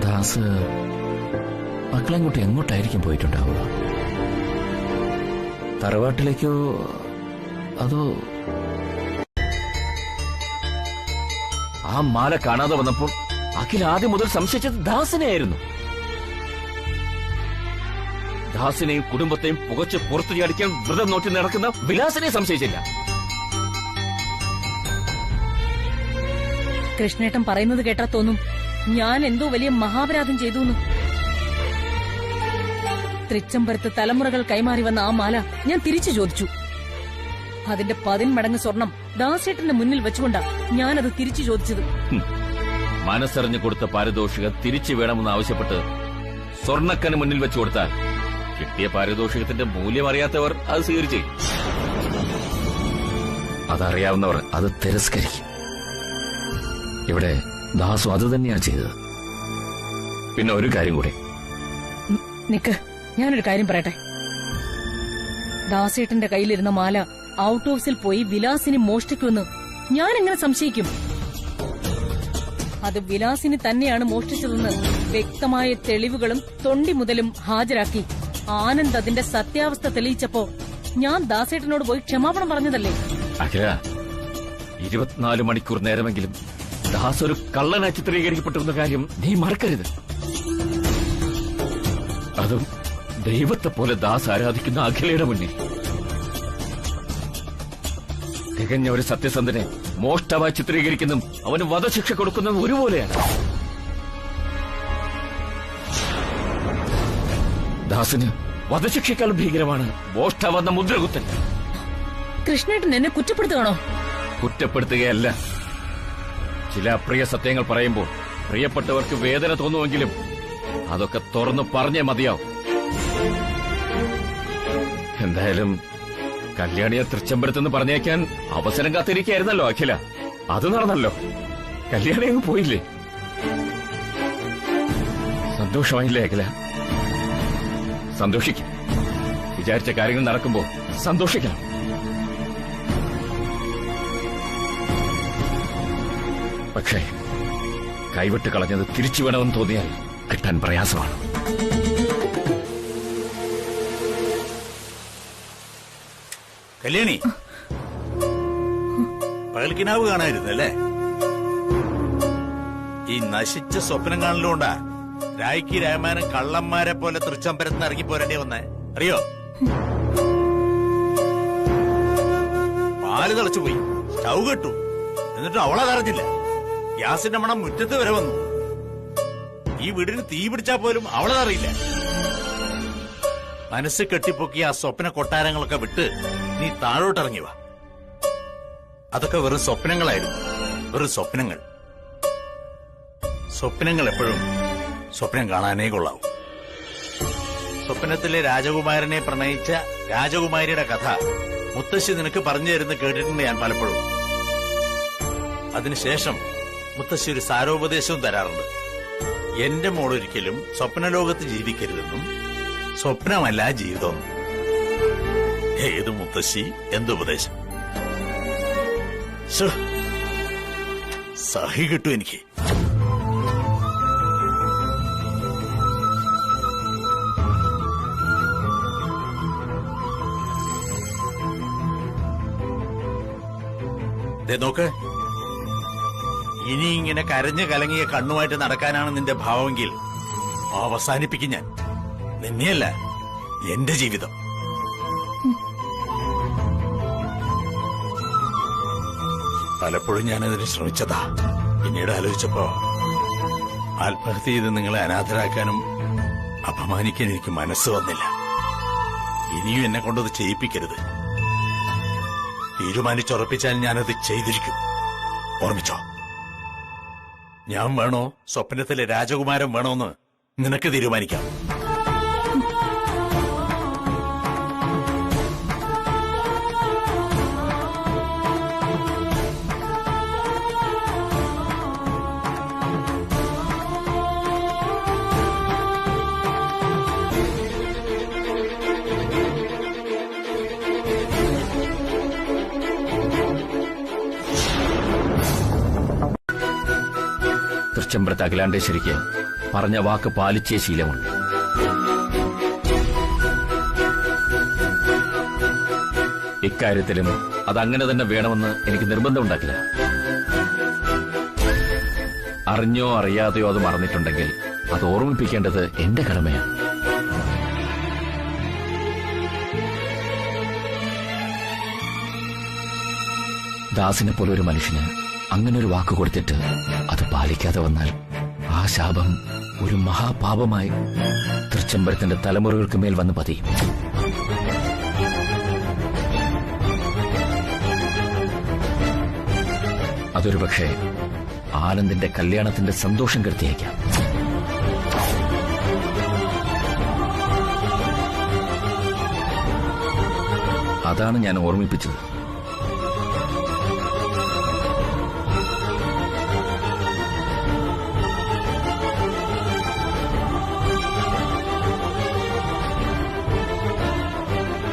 ദാസ് മക്കളെങ്ങോട്ട് എങ്ങോട്ടായിരിക്കും പോയിട്ടുണ്ടാവുക? തറവാട്ടിലേക്കോ അതോ? ആ മാല കാണാതെ വന്നപ്പോൾ അഖിൽ ആദ്യം മുതൽ സംശയിച്ചത് ദാസിനെയായിരുന്നു. ദാസിനെയും കുടുംബത്തെയും പുകച്ച് പുറത്തു ചാടിക്കാൻ വ്രതം നോക്കി നടക്കുന്ന വിലാസിനെ സംശയിച്ചില്ല. കൃഷ്ണേട്ടൻ പറയുന്നത് കേട്ടാ തോന്നും ഞാൻ എന്തോ വലിയ മഹാപരാധം ചെയ്തു. തൃച്ചംബരത്ത് തലമുറകൾ കൈമാറി വന്ന ആ മാല ഞാൻ തിരിച്ചു ചോദിച്ചു. അതിന്റെ 10 മടങ്ങ് സ്വർണം ദാസേട്ടന്റെ മുന്നിൽ വെച്ചുകൊണ്ടാ ഞാനത് തിരിച്ചു ചോദിച്ചത്. മനസ്സറിഞ്ഞു കൊടുത്ത പാരിതോഷികം തിരിച്ചു വേണമെന്ന് ആവശ്യപ്പെട്ട് സ്വർണ്ണക്കന് മുന്നിൽ വെച്ചു കൊടുത്താൽ കിട്ടിയ പാരിതോഷികത്തിന്റെ മൂല്യം അറിയാത്തവർ അത് സ്വീകരിച്ചു. അതറിയാവുന്നവർ അത് തിരസ്കരിക്കും. ഇവിടെ ദാസു അത് തന്നെയാണ് ചെയ്തത്. പിന്നെ ഒരു കാര്യം കൂടെ. നിക്ക്, ഞാനൊരു കാര്യം പറയട്ടെ. ദാസേട്ടന്റെ കയ്യിലിരുന്ന മാല ഔട്ട് ഹൗസിൽ പോയി വിലാസിനി മോഷ്ടിക്കുമെന്ന് ഞാൻ എങ്ങനെ സംശയിക്കും? അത് വിലാസിനി തന്നെയാണ് മോഷ്ടിച്ചതെന്ന് വ്യക്തമായ തെളിവുകളും തൊണ്ടി മുതലും ഹാജരാക്കി ആനന്ദ് അതിന്റെ സത്യാവസ്ഥ തെളിയിച്ചപ്പോ ഞാൻ ദാസേട്ടനോട് പോയി ക്ഷമാപണം പറഞ്ഞതല്ലേ? അഖില, 24 മണിക്കൂർ നേരമെങ്കിലും ദാസ് ഒരു കള്ളനായി ചിത്രീകരിക്കപ്പെട്ടിരുന്ന കാര്യം നീ മറക്കരുത്. അതും ദൈവത്തെ പോലെ ദാസ് ആരാധിക്കുന്ന അഖിലയുടെ മുന്നിൽ. തികഞ്ഞ ഒരു സത്യസന്ധനെ മോഷ്ടാവായി ചിത്രീകരിക്കുന്നതും അവന് വധശിക്ഷ കൊടുക്കുന്നതും ഒരുപോലെയാണ്. ദാസിന് വധശിക്ഷയ്ക്കാളും ഭീകരമാണ് മോഷ്ടാവെന്ന മുദ്രകുത്തൽ. കൃഷ്ണേട്ടൻ എന്നെ കുറ്റപ്പെടുത്തുകയാണോ? കുറ്റപ്പെടുത്തുകയല്ല. ചില അപ്രിയ സത്യങ്ങൾ പറയുമ്പോൾ പ്രിയപ്പെട്ടവർക്ക് വേദന തോന്നുമെങ്കിലും അതൊക്കെ തുറന്നു പറഞ്ഞേ മതിയാവും. എന്തായാലും കല്യാണിയെ തൃച്ചംബരത്തുനിന്ന് പറഞ്ഞേക്കാൻ അവസരം കാത്തിരിക്കുകയായിരുന്നല്ലോ അഖില. അത് നടന്നല്ലോ. കല്യാണി അങ്ങ് പോയില്ലേ? സന്തോഷമായില്ലേ അഖില? സന്തോഷിക്കും. വിചാരിച്ച കാര്യങ്ങൾ നടക്കുമ്പോൾ സന്തോഷിക്കണം. പക്ഷേ കൈവിട്ട് കളഞ്ഞത് തിരിച്ചു വേണമെന്ന് തോന്നിയാൽ കിട്ടാൻ പ്രയാസമാണ്. കല്യാണി, പകൽക്കിനാവ് കാണായിരുന്നല്ലേ? ഈ നശിച്ച സ്വപ്നം കാണലുകൊണ്ടാ രായ്ക്ക് രാമായണം കള്ളന്മാരെ പോലെ തൃച്ചംബരത്തിന് ഇറങ്ങി പോരേണ്ടി വന്നേ, അറിയോ? പാല് തിളച്ചുപോയി, സ്റ്റൗ കെട്ടു, എന്നിട്ട് അവളതറിഞ്ഞില്ല. ഗ്യാസിന്റെ മണം മുറ്റത്ത് വരെ വന്നു. ഈ വീടിന് തീ പിടിച്ചാൽ പോലും അവളതറിയില്ല. മനസ്സ് കെട്ടിപ്പൊക്കിയ ആ സ്വപ്ന കൊട്ടാരങ്ങളൊക്കെ വിട്ട് നീ താഴോട്ടിറങ്ങി വാ. അതൊക്കെ വെറും സ്വപ്നങ്ങളായിരുന്നു, വെറും സ്വപ്നങ്ങൾ. സ്വപ്നങ്ങൾ എപ്പോഴും സ്വപ്നം കാണാനേ കൊള്ളാവൂ. സ്വപ്നത്തിലെ രാജകുമാരനെ പ്രണയിച്ച രാജകുമാരിയുടെ കഥ മുത്തശ്ശി നിനക്ക് പറഞ്ഞു തരുന്ന കേട്ടിട്ടുണ്ട് ഞാൻ പലപ്പോഴും. അതിനുശേഷം മുത്തശ്ശി ഒരു സാരോപദേശവും തരാറുണ്ട്. എന്റെ മോളൊരിക്കലും സ്വപ്നലോകത്ത് ജീവിക്കരുതെന്നും സ്വപ്നമല്ല ജീവിതം. ഏത് മുത്തശ്ശി, എന്തുപദേശം! സഹി കിട്ടും എനിക്ക്. നോക്ക്, ഇനി ഇങ്ങനെ കരഞ്ഞു കലങ്ങിയ കണ്ണുമായിട്ട് നടക്കാനാണ് നിന്റെ ഭാവമെങ്കിൽ അവസാനിപ്പിക്കും ഞാൻ. നിന്നെയല്ല, എന്റെ ജീവിതം. പലപ്പോഴും ഞാനതിന് ശ്രമിച്ചതാ. പിന്നീട് ആലോചിച്ചപ്പോ ആത്മഹത്യ ചെയ്ത് നിങ്ങളെ അനാഥരാക്കാനും അപമാനിക്കാൻ എനിക്ക് മനസ്സ് വന്നില്ല. ഇനിയും എന്നെ കൊണ്ടത് ചെയ്യിപ്പിക്കരുത്. തീരുമാനിച്ചുറപ്പിച്ചാൽ ഞാനത് ചെയ്തിരിക്കും. ഓർമ്മിച്ചോ? ഞാൻ വേണോ സ്വപ്നത്തിലെ രാജകുമാരൻ വേണോന്ന് നിനക്ക് തീരുമാനിക്കാം. തൃച്ചംബരത്ത് അഖിലാണ്ടേശ്വരിക്ക് പറഞ്ഞ വാക്ക് പാലിച്ചേ ശീലമുണ്ട്. ഇക്കാര്യത്തിലും അതങ്ങനെ തന്നെ വേണമെന്ന് എനിക്ക് നിർബന്ധമുണ്ടാക്കില്ല. അറിഞ്ഞോ അറിയാതെയോ അത് മറന്നിട്ടുണ്ടെങ്കിൽ അത് ഓർമ്മിപ്പിക്കേണ്ടത് എന്റെ കടമയാണ്. ദാസിനെ പോലെ ഒരു മനുഷ്യന് അങ്ങനെ ഒരു വാക്ക് കൊടുത്തിട്ട് അത് പാലിക്കാതെ വന്നാൽ ആ ശാപം ഒരു മഹാപാപമായി തൃച്ചംബരത്തിന്റെ തലമുറകൾക്ക് മേൽ വന്ന് പതിയും. അതൊരു പക്ഷേ ആനന്ദിന്റെ കല്യാണത്തിന്റെ സന്തോഷം കെടുത്തിയേക്കാം. അതാണ് ഞാൻ ഓർമ്മിപ്പിച്ചത്.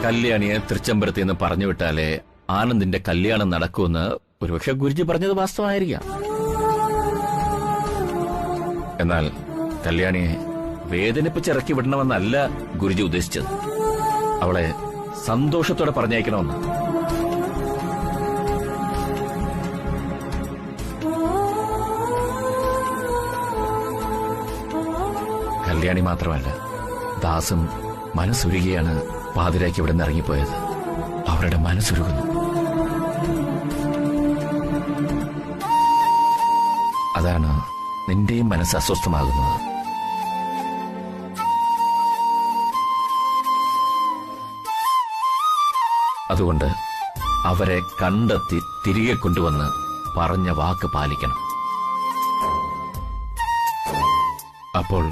കല്യാണിയെ തൃച്ചംബരത്തിൽ നിന്ന് പറഞ്ഞു വിട്ടാലേ ആനന്ദിന്റെ കല്യാണം നടക്കുമെന്ന് ഒരുപക്ഷെ ഗുരുജി പറഞ്ഞത് വാസ്തവമായിരിക്കാം. എന്നാൽ കല്യാണിയെ വേദനിപ്പിച്ചിറക്കി വിടണമെന്നല്ല ഗുരുജി ഉദ്ദേശിച്ചത്. അവളെ സന്തോഷത്തോടെ പറഞ്ഞയക്കണമെന്ന്. കല്യാണി മാത്രമല്ല, ദാസും മനസ്സുരുകിയാണ് പാതിരാക്കി ഇവിടെ നിന്ന് ഇറങ്ങിപ്പോയത്. അവരുടെ മനസ്സുരുകുന്നു. അതാണ് നിന്റെയും മനസ്സ് അസ്വസ്ഥമാകുന്നത്. അതുകൊണ്ട് അവരെ കണ്ടെത്തി തിരികെ കൊണ്ടുവന്ന് പറഞ്ഞ വാക്ക് പാലിക്കണം. അപ്പോൾ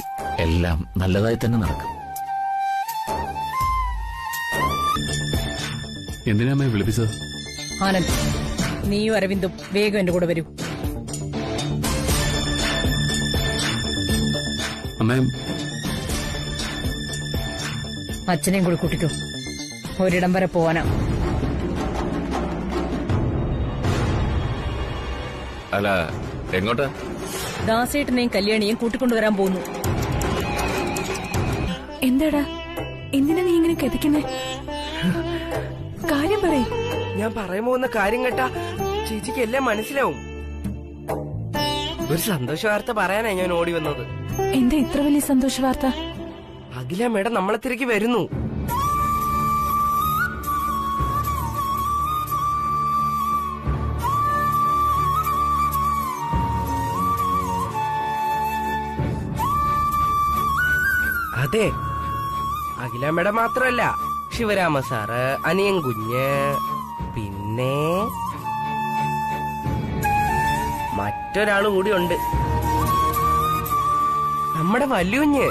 എല്ലാം നല്ലതായി തന്നെ നടക്കും. എന്തിനാ അമ്മയെ വിളിപ്പിച്ചത്? ആനന്ദ്, നീയും അരവിന്ദും വേഗം എന്റെ കൂടെ വരൂ. അമ്മേ, അച്ഛനെയും കൂടി കൂട്ടിക്കോ. ഒരിടം വരെ പോവാനാ. അല്ല, എങ്ങോട്ടാ? ദാസേട്ടനെയും കല്യാണിയും കൂട്ടിക്കൊണ്ടുവരാൻ പോകുന്നു. എന്താടാ, എന്തിനാ നീ ഇങ്ങനെ കെതിക്കുന്നേ? കാര്യം പറയേ. ഞാൻ പറയാൻ പോകുന്ന കാര്യം കേട്ടാ ചേച്ചിക്ക് എല്ലാം മനസ്സിലാവും. ഒരു സന്തോഷ വാർത്ത പറയാനാ ഞാൻ ഓടി വന്നത്. എന്താ ഇത്ര വലിയ സന്തോഷ വാർത്ത? അഖില മേഡം നമ്മളെ തിരക്കി വരുന്നു. അതെ, അഖില മേഡം മാത്രമല്ല, ശിവരാമ സാറ്, അനിയൻ കുഞ്ഞ്, പിന്നെ മറ്റൊരാളും കൂടി ഉണ്ട്, നമ്മുടെ വല്യുഞ്ഞ്.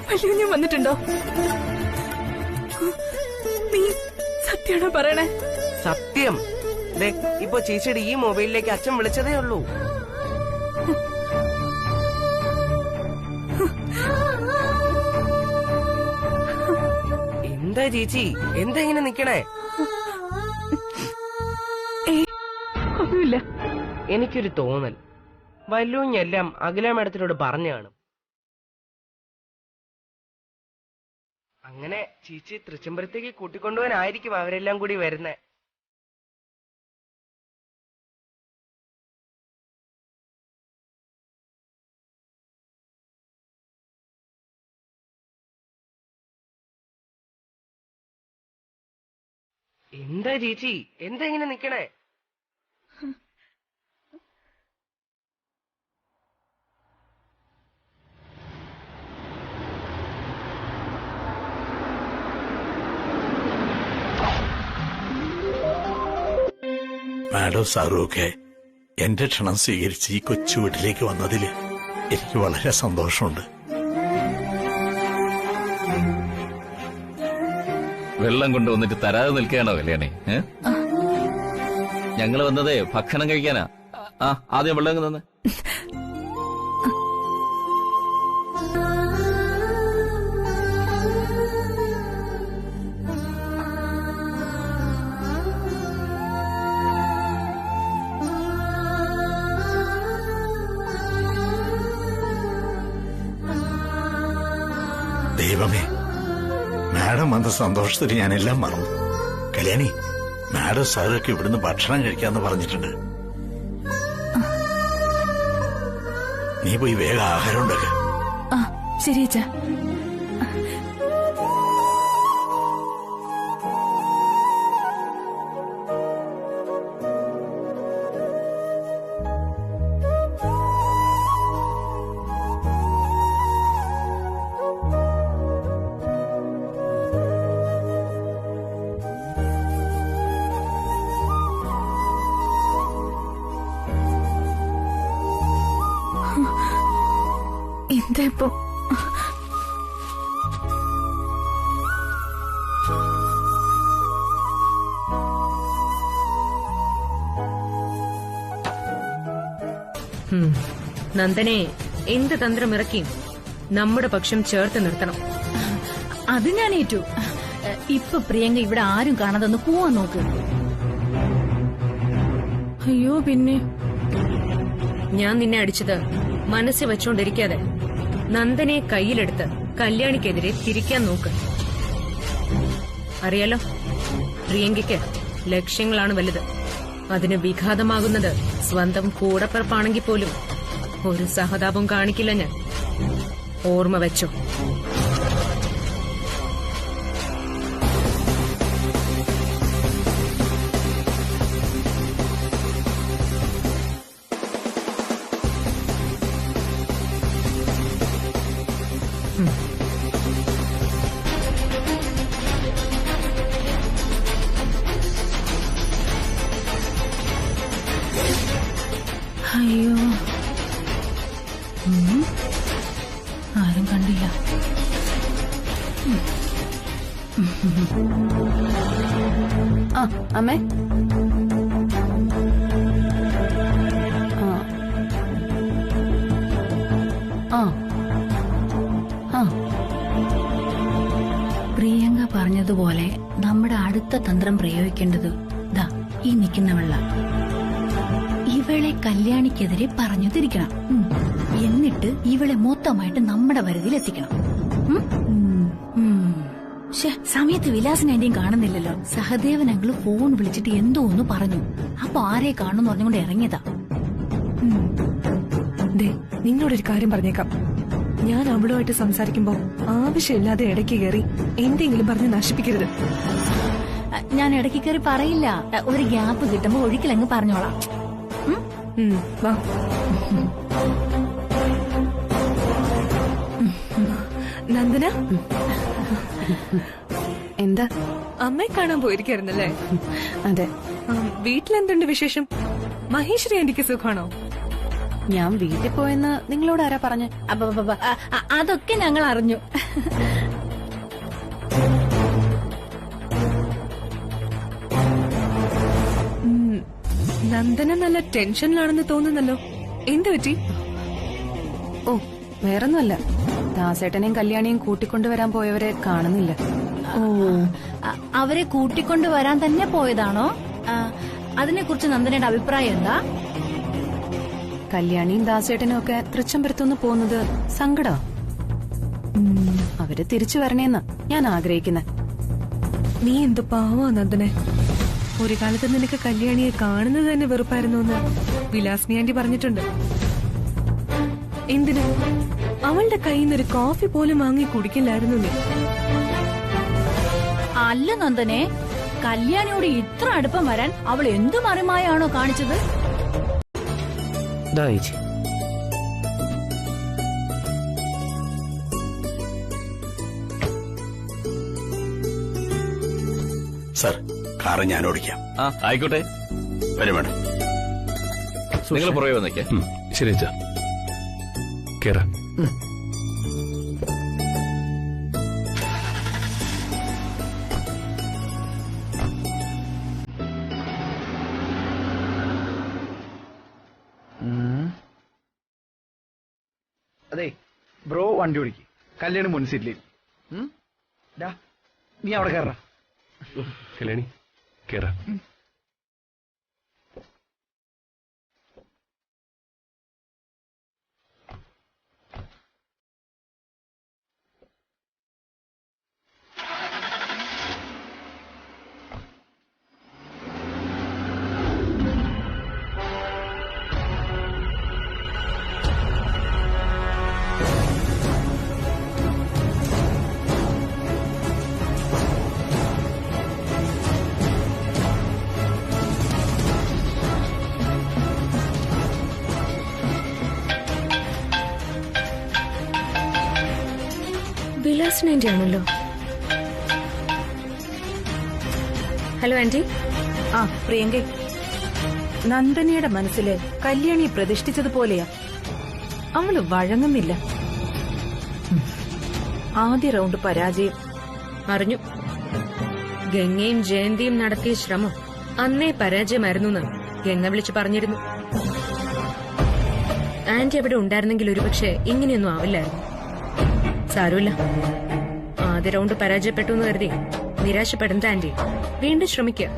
വല്യുഞ്ഞ് വന്നിട്ടുണ്ടോ? നീ സത്യമാണോ പറയണേ? സത്യം. ഇപ്പൊ ചേച്ചിയുടെ ഈ മൊബൈലിലേക്ക് അച്ഛൻ വിളിച്ചതേ ഉള്ളൂ. എന്താ ചേച്ചി, എന്താ ഇങ്ങനെ നിക്കണേ? ഒന്നുമില്ല. എനിക്കൊരു തോന്നൽ, വല്ലുഞ്ഞെല്ലാം അഖില മേഡത്തിനോട് പറഞ്ഞു കാണും. അങ്ങനെ ചേച്ചി തൃച്ചംബരത്തേക്ക് കൂട്ടിക്കൊണ്ടുപോകാനായിരിക്കും അവരെല്ലാം കൂടി വരുന്നേ. എന്താ ചേച്ചി, എന്താ ഇങ്ങനെ നിക്കണേ? മാഡം സാറുമൊക്കെ എന്റെ ക്ഷണം സ്വീകരിച്ച് ഈ കൊച്ചു വീട്ടിലേക്ക് വന്നതിൽ എനിക്ക് വളരെ സന്തോഷമുണ്ട്. വെള്ളം കൊണ്ടുവന്നിട്ട് തരാതെ നിൽക്കുകയാണോ കല്യാണി? ഞങ്ങള് വന്നതേ ഭക്ഷണം കഴിക്കാനാ. ആദ്യം വെള്ളം തന്നെ. ദൈവമേ, മാഡം വന്ന സന്തോഷത്തിൽ ഞാനെല്ലാം മറന്നു. കല്യാണി, മാഡം സാറൊക്കെ ഇവിടുന്ന് ഭക്ഷണം കഴിക്കാന്ന് പറഞ്ഞിട്ടുണ്ട്. നീ പോയി വേഗം ആഹാരം ഉണ്ടാക്ക. ശരി അച്ഛാ. ഇപ്പൊ നന്ദനെ എന്ത് തന്ത്രം ഇറക്കിയും നമ്മുടെ പക്ഷം ചേർത്ത് നിർത്തണം. അത് ഞാൻ ഏറ്റു. ഇപ്പൊ പ്രിയങ്ക ഇവിടെ ആരും കാണാതൊന്ന് പോവാൻ നോക്ക്. അയ്യോ പിന്നെ ഞാൻ നിന്നെ അടിച്ചത് മനസ്സിൽ വെച്ചോണ്ടിരിക്കാതെ നന്ദനെ കയ്യിലെടുത്ത് കല്യാണിക്കെതിരെ തിരിക്കാൻ നോക്ക്. അറിയാലോ, പ്രിയങ്കയ്ക്ക് ലക്ഷ്യങ്ങളാണ് വലുത്. അതിന് വിഘാതമാകുന്നത് സ്വന്തം കൂടപ്പിറപ്പാണെങ്കിൽ പോലും ഒരു സഹതാപം കാണിക്കില്ല ഞാൻ. ഓർമ്മ വെച്ചോ. അയ്യോ ആരും കണ്ടില്ല. അമ്മേ പ്രിയങ്ക പറഞ്ഞതുപോലെ നമ്മുടെ അടുത്ത തന്ത്രം പ്രയോഗിക്കേണ്ടത് ദാ ഈ നിൽക്കുന്നവള. ഇവളെ കല്യാണിക്കെതിരെ പറഞ്ഞു തിരിക്കണം. എന്നിട്ട് ഇവളെ മൊത്തമായിട്ട് നമ്മുടെ വരുതിയിൽ എത്തിക്കണം. സമയത്ത് വിലാസിനെ എന്റെയും കാണുന്നില്ലല്ലോ. സഹദേവൻ അങ്കിള് ഫോൺ വിളിച്ചിട്ട് എന്തോ ഒന്ന് പറഞ്ഞു. അപ്പൊ ആരെ കാണുന്നു പറഞ്ഞുകൊണ്ട് ഇറങ്ങിയതാ. നിന്നോടൊരു കാര്യം പറഞ്ഞേക്കാം. ഞാൻ അവളുമായിട്ട് സംസാരിക്കുമ്പോ ആവശ്യമില്ലാതെ ഇടയ്ക്ക് കയറി എന്തെങ്കിലും പറഞ്ഞ് നശിപ്പിക്കരുത്. ഞാൻ ഇടയ്ക്ക് കയറി പറയില്ല. ഒരു ഗ്യാപ്പ് കിട്ടുമ്പോ ഒഴുക്കിലങ്ങ് പറഞ്ഞോളാം. വാ. നന്ദന, എന്താ? അമ്മയെ കാണാൻ പോയിരിക്കായിരുന്നല്ലേ? അതെ. വീട്ടിലെന്തുണ്ട് വിശേഷം? മഹേശ്വരി ആന്റിക്ക് സുഖമാണോ? ഞാൻ വീട്ടിൽ പോയെന്ന് നിങ്ങളോട് ആരാ പറഞ്ഞ? അതൊക്കെ ഞങ്ങൾ അറിഞ്ഞു. നന്ദന നല്ല ടെൻഷനിലാണെന്ന് തോന്നുന്നല്ലോ. എന്ത് പറ്റി? ഓ, വേറൊന്നുമല്ല. ദാസേട്ടനെയും കല്യാണിയും കൂട്ടിക്കൊണ്ടുവരാൻ പോയവരെ കാണുന്നില്ല. ഓ, അവരെ കൂട്ടിക്കൊണ്ടുവരാൻ തന്നെ പോയതാണോ? അതിനെക്കുറിച്ച് നന്ദനയുടെ അഭിപ്രായം എന്താ? കല്യാണിയും ദാസേട്ടനും ഒക്കെ തൃച്ചംബരത്തുനിന്ന് പോകുന്നത് സങ്കടം. അവര് തിരിച്ചു വരണേന്നാ ഞാൻ ആഗ്രഹിക്കുന്നത്. നീ എന്ത് പാവാ നന്ദനെ. ഒരു കാലത്ത് നിനക്ക് കല്യാണിയെ കാണുന്നത് തന്നെ വെറുപ്പായിരുന്നു എന്ന് വിലാസിനി ആന്റി പറഞ്ഞിട്ടുണ്ട്. എന്തിന്? അവളുടെ കയ്യിൽ നിന്നൊരു കോഫി പോലും വാങ്ങി കുടിക്കില്ലായിരുന്നു നീ. അല്ല നന്ദനെ, കല്യാണിയോട് ഇത്ര അടുപ്പം വരാൻ അവൾ എന്തു മറിമായാണോ കാണിച്ചത്? സർ, കാറ് ഞാൻ ഓടിക്കാം. ആയിക്കോട്ടെ, വരും മേഡം. നിങ്ങൾ പുറകെ വന്നേക്കേ. ശരി അച്ഛാ, കേറാം. അതെ ബ്രോ, വണ്ടി ഓടിക്കും. കല്യാണി മുൻ സീറ്റിൽ. നീ അവിടെ കയറാ. കല്യാണി കേറാം. വിലാസിനി ആന്റി ആണല്ലോ. Hello aunty. പ്രിയങ്ക, നന്ദനയുടെ മനസ്സില് കല്യാണിയെ പ്രതിഷ്ഠിച്ചതുപോലെയാ. അവള് വഴങ്ങുന്നില്ല. ആദ്യ റൗണ്ട് പരാജയം. അറിഞ്ഞു. ഗംഗയും ജയന്തിയും നടത്തിയ ശ്രമം അന്നേ പരാജയമായിരുന്നു ഗംഗ വിളിച്ചു പറഞ്ഞിരുന്നു. ആന്റി അവിടെ ഉണ്ടായിരുന്നെങ്കിൽ ഒരുപക്ഷെ ഇങ്ങനെയൊന്നും ആവില്ലായിരുന്നു. സാരമില്ല, ആദ്യ റൗണ്ട് പരാജയപ്പെട്ടു എന്ന് കരുതി നിരാശപ്പെടേണ്ട ആന്റി. വീണ്ടും ശ്രമിക്കുക.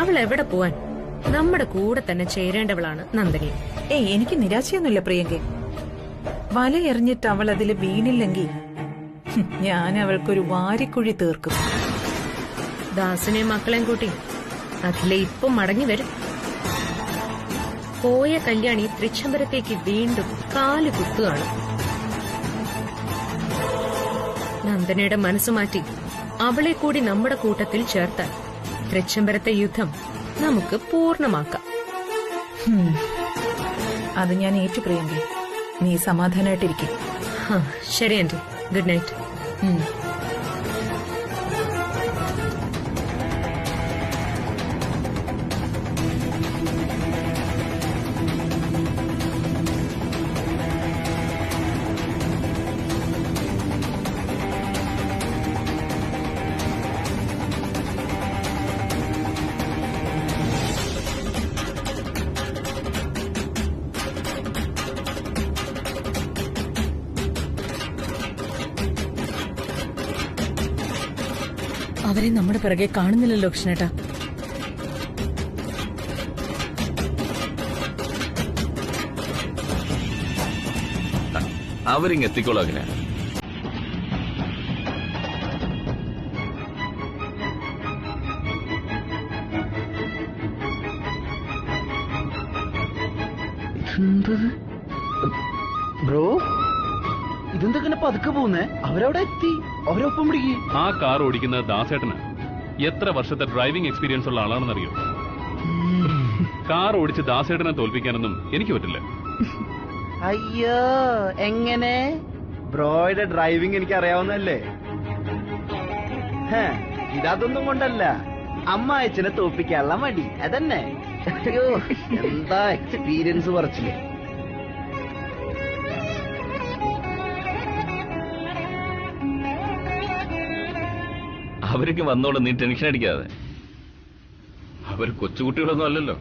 അവൾ എവിടെ പോവാൻ? നമ്മുടെ കൂടെ തന്നെ ചേരേണ്ടവളാണ് നന്ദിനി. എനിക്ക് നിരാശയൊന്നുമില്ല പ്രിയങ്കെ. വല എറിഞ്ഞിട്ട് അവൾ അതിൽ വീണില്ലെങ്കിൽ ഞാൻ അവൾക്കൊരു വാരിക്കുഴി തീർക്കും. ദാസിനെയും മക്കളെയും കൂട്ടി അഖില ഇപ്പം മടങ്ങി വരും. പോയ കല്യാണി തൃച്ചംബരത്തേക്ക് വീണ്ടും കാല് കുത്തുകയാണ്. നന്ദനയുടെ മനസ്സ് മാറ്റി അവളെ കൂടി നമ്മുടെ കൂട്ടത്തിൽ ചേർത്താൽ തൃച്ചംബരത്തെ യുദ്ധം നമുക്ക് പൂർണ്ണമാക്കാം. അത് ഞാൻ ഏറ്റു പ്രിയങ്കെ. നീ സമാധാനമായിട്ടിരിക്കും. ശരി ആന്റി, ഗുഡ് നൈറ്റ്. അവരെ നമ്മുടെ പിറകെ കാണുന്നില്ലല്ലോ കൃഷ്ണേട്ടാ. അവരിങ് എത്തിക്കോളൂ. അങ്ങനെ ബ്രോ, ഇതെന്തൊക്കെ പതുക്കെ പോകുന്നേ? അവരവിടെ എത്തി. അവരൊപ്പം പിടിക്കും. ആ കാർ ഓടിക്കുന്ന ദാസേട്ടന് എത്ര വർഷത്തെ ഡ്രൈവിംഗ് എക്സ്പീരിയൻസ് ഉള്ള ആളാണെന്നറിയോ? കാർ ഓടിച്ച് ദാസേട്ടനെ തോൽപ്പിക്കാനൊന്നും എനിക്ക് പറ്റില്ല. അയ്യോ, എങ്ങനെ? ബ്രോയുടെ ഡ്രൈവിംഗ് എനിക്ക് അറിയാവുന്നല്ലേ. ഇതൊന്നും കൊണ്ടല്ല, അമ്മ അച്ഛനെ തോൽപ്പിക്കാനുള്ള മടി. അതന്നെ. അയ്യോ, എന്താ എക്സ്പീരിയൻസ് പറച്ചില്ലേ. അവർക്ക് വന്നോളൂ, നീ ടെൻഷൻ അടിക്കാതെ. അവർ കൊച്ചുകുട്ടികളൊന്നും അല്ലല്ലോ.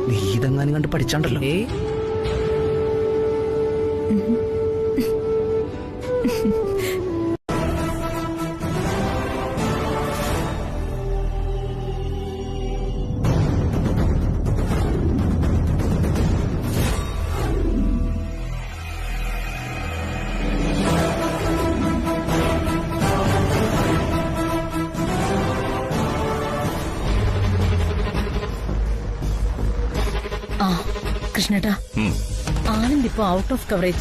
നീ ഇതെങ്ങാനും കണ്ട് പഠിച്ചാണ്ടല്ലോ. കൃഷ്ണേട്ടാ, ആനന്ദ് ഇപ്പൊ ഔട്ട് ഓഫ് കവറേജ്.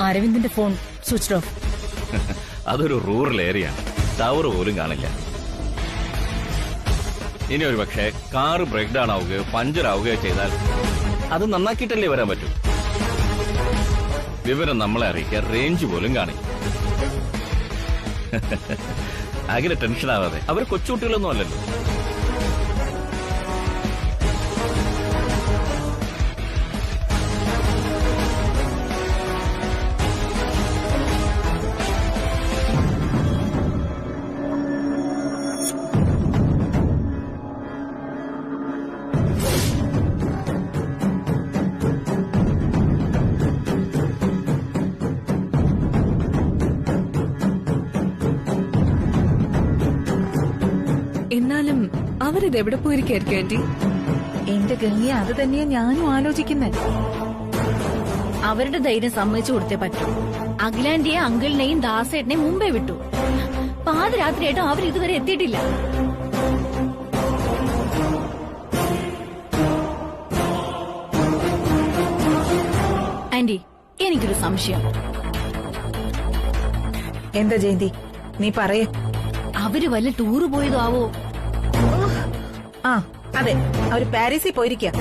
അരവിന്ദിന്റെ ഫോൺ സ്വിച്ച് ഓഫ്. അതൊരു റൂറൽ ഏരിയ, ടവർ പോലും കാണില്ല. ഇനി ഒരു പക്ഷേ കാറ് ബ്രേക്ക് ഡൗൺ ആവുകയോ പഞ്ചർ ആവുകയോ ചെയ്താൽ അത് നന്നാക്കിയിട്ടല്ലേ വരാൻ പറ്റൂ. വിവരം നമ്മളെ അറിയിക്കാൻ റേഞ്ച് പോലും കാണില്ല. അങ്ങനെ ടെൻഷൻ ആവാതെ, അവർ കൊച്ചുകുട്ടികളൊന്നും അല്ലല്ലോ. എന്നാലും അവരിത് എവിടെ പോയിരിക്കായിരിക്കും ആന്റി? എന്റെ ഗംഗയെ അത് തന്നെയാ ഞാനും ആലോചിക്കുന്നത്. അവരുടെ ധൈര്യം സമ്മതിച്ചു കൊടുത്തേ പറ്റൂ. അഖിലാന്റിയെ അങ്കിളിനെയും ദാസേട്ടനെയും മുമ്പേ വിട്ടു. പാതിരാത്രിയായിട്ടും അവർ ഇതുവരെ എത്തിയിട്ടില്ല. ആന്റി, എനിക്കൊരു സംശയം. എന്താ ജയന്തി, നീ പറയേ. അവര് വല്ല ടൂറ് പോയതോ ആവോ? ആ അതെ, അവര് പാരീസിൽ പോയിരിക്കുക.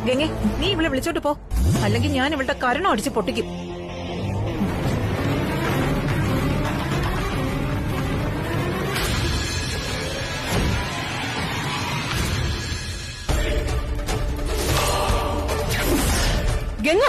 ഗംഗെ, നീ ഇവളെ വിളിച്ചോട്ട് പോ, അല്ലെങ്കിൽ ഞാൻ ഇവളുടെ കരണം അടിച്ച് പൊട്ടിക്കും. ഗംഗ,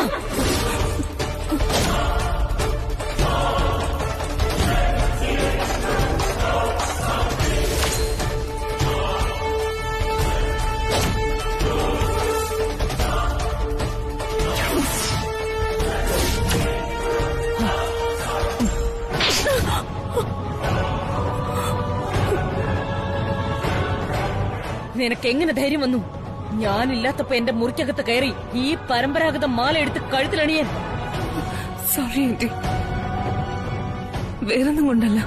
നിനക്ക് എങ്ങനെ ധൈര്യം വന്നു? ഞാനില്ലാത്തപ്പോ എന്റെ മുറിക്കകത്ത് കയറി ഈ പരമ്പരാഗത മാല എടുത്ത് കഴുത്തിലണിയാൻ? സോറി ആന്റി, വേറൊന്നും കൊണ്ടല്ല.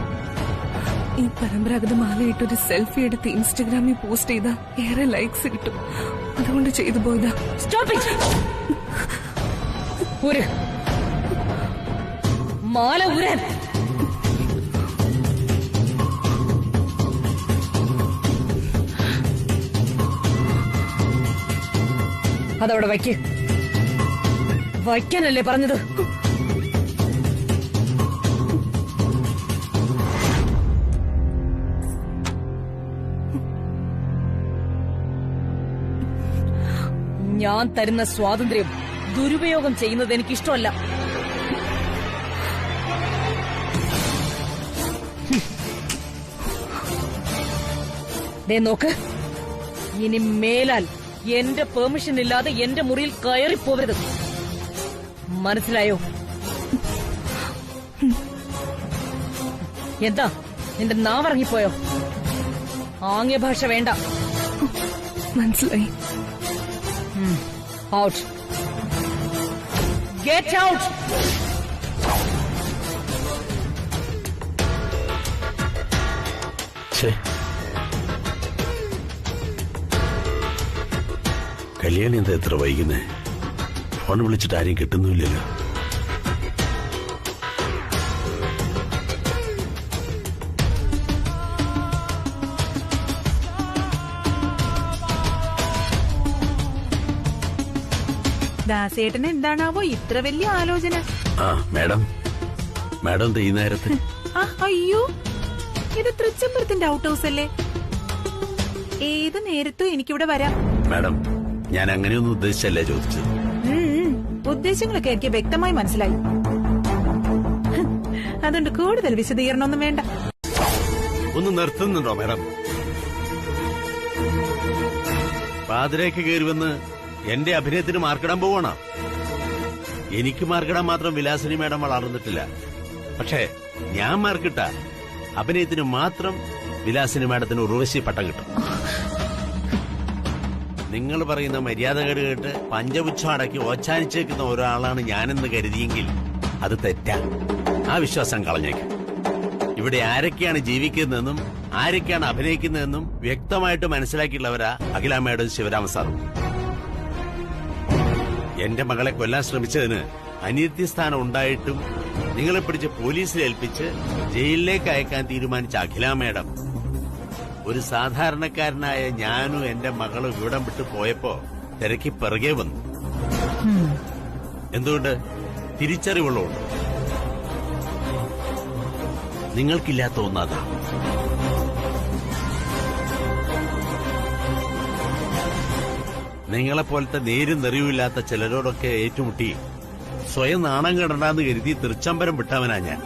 ഈ പരമ്പരാഗത മാലയിട്ടൊരു സെൽഫി എടുത്ത് ഇൻസ്റ്റഗ്രാമിൽ പോസ്റ്റ് ചെയ്താൽ ഏറെ ലൈക്സ് കിട്ടും, അതുകൊണ്ട് ചെയ്തു പോയതാ. Stop it! ഊര്, മാല ഊരാൻ. അതവിടെ വയ്ക്ക്. വയ്ക്കാനല്ലേ പറഞ്ഞത്? ഞാൻ തരുന്ന സ്വാതന്ത്ര്യം ദുരുപയോഗം ചെയ്യുന്നത് എനിക്കിഷ്ടമല്ല. നോക്ക്, ഇനി മേലാൽ എന്റെ പെർമിഷൻ ഇല്ലാതെ എന്റെ മുറിയിൽ കയറിപ്പോവരുത്, മനസ്സിലായോ? എന്താ നിന്റെ നാവിറങ്ങിപ്പോയോ? ആംഗ്യഭാഷ വേണ്ട. മനസ്സിലായി. Out, get out. കല്യാണി എന്താ എത്ര വൈകുന്നേ? ഫോൺ വിളിച്ചിട്ട് ആരെയും കിട്ടുന്നില്ലല്ലോ. ദാസേട്ടന് എന്താണാവോ ഇത്ര വലിയ ആലോചന? മാഡം എന്താ ഈ നേരത്തെ? അയ്യോ, ഇത് തൃച്ചംബരത്തിന്റെ ഔട്ട് ഹൗസ് അല്ലേ? ഏത് നേരത്തും എനിക്കിവിടെ വരാം. മാഡം, ഞാൻ അങ്ങനെയൊന്നും ഉദ്ദേശിച്ചല്ലേ ചോദിച്ചത്. ഉദ്ദേശങ്ങളൊക്കെ എനിക്ക് വ്യക്തമായി മനസ്സിലായി. അതുകൊണ്ട് കൂടുതൽ വിശദീകരണമൊന്നും വേണ്ട. ഒന്ന് നിർത്തുന്നുണ്ടോ മാഡം? പാതിരേക്ക് കയറി വന്ന് എന്റെ അഭിനയത്തിന് മാർക്കിടാൻ പോവാണോ? എനിക്ക് മാർക്കിടാൻ മാത്രം വിലാസിനി മാഡം വളർന്നിട്ടില്ല. പക്ഷേ ഞാൻ മാർക്കിട്ട അഭിനയത്തിന് മാത്രം വിലാസിനി മാഡത്തിന് ഉർവശി പട്ടം കിട്ടും. നിങ്ങൾ പറയുന്ന മര്യാദകേട് കേട്ട് പഞ്ചപുച്ഛം അടക്കി ഓച്ചാനിച്ചേക്കുന്ന ഒരാളാണ് ഞാനെന്ന് കരുതിയെങ്കിൽ അത് തെറ്റാ. ആ വിശ്വാസം കളഞ്ഞേക്കും. ഇവിടെ ആരൊക്കെയാണ് ജീവിക്കുന്നതെന്നും ആരൊക്കെയാണ് അഭിനയിക്കുന്നതെന്നും വ്യക്തമായിട്ട് മനസ്സിലാക്കിയുള്ളവരാ അഖിലാമ്മയുടെ ശിവരാമ സാറും. എന്റെ മകളെ കൊല്ലാൻ ശ്രമിച്ചതിന് അനിത്യസ്ഥാനം ഉണ്ടായിട്ടും നിങ്ങളെ പിടിച്ച് പോലീസിൽ ഏൽപ്പിച്ച് ജയിലിലേക്ക് അയക്കാൻ തീരുമാനിച്ച അഖിലാമ്മയുടെ ഒരു സാധാരണക്കാരനായ ഞാനും എന്റെ മകളും ഇവിടം വിട്ടു പോയപ്പോ തിരക്കി പിറകെ വന്നു. എന്തുകൊണ്ട്? തിരിച്ചറിവുള്ളതുകൊണ്ട്. നിങ്ങൾക്കില്ലാത്ത ഒന്നതാ. നിങ്ങളെപ്പോലത്തെ നേരും നെറിവില്ലാത്ത ചിലരോടൊക്കെ ഏറ്റുമുട്ടി സ്വയം നാണം കെടണ്ടാന്ന് കരുതി തൃച്ചംബരം വിട്ടവനാ ഞാൻ.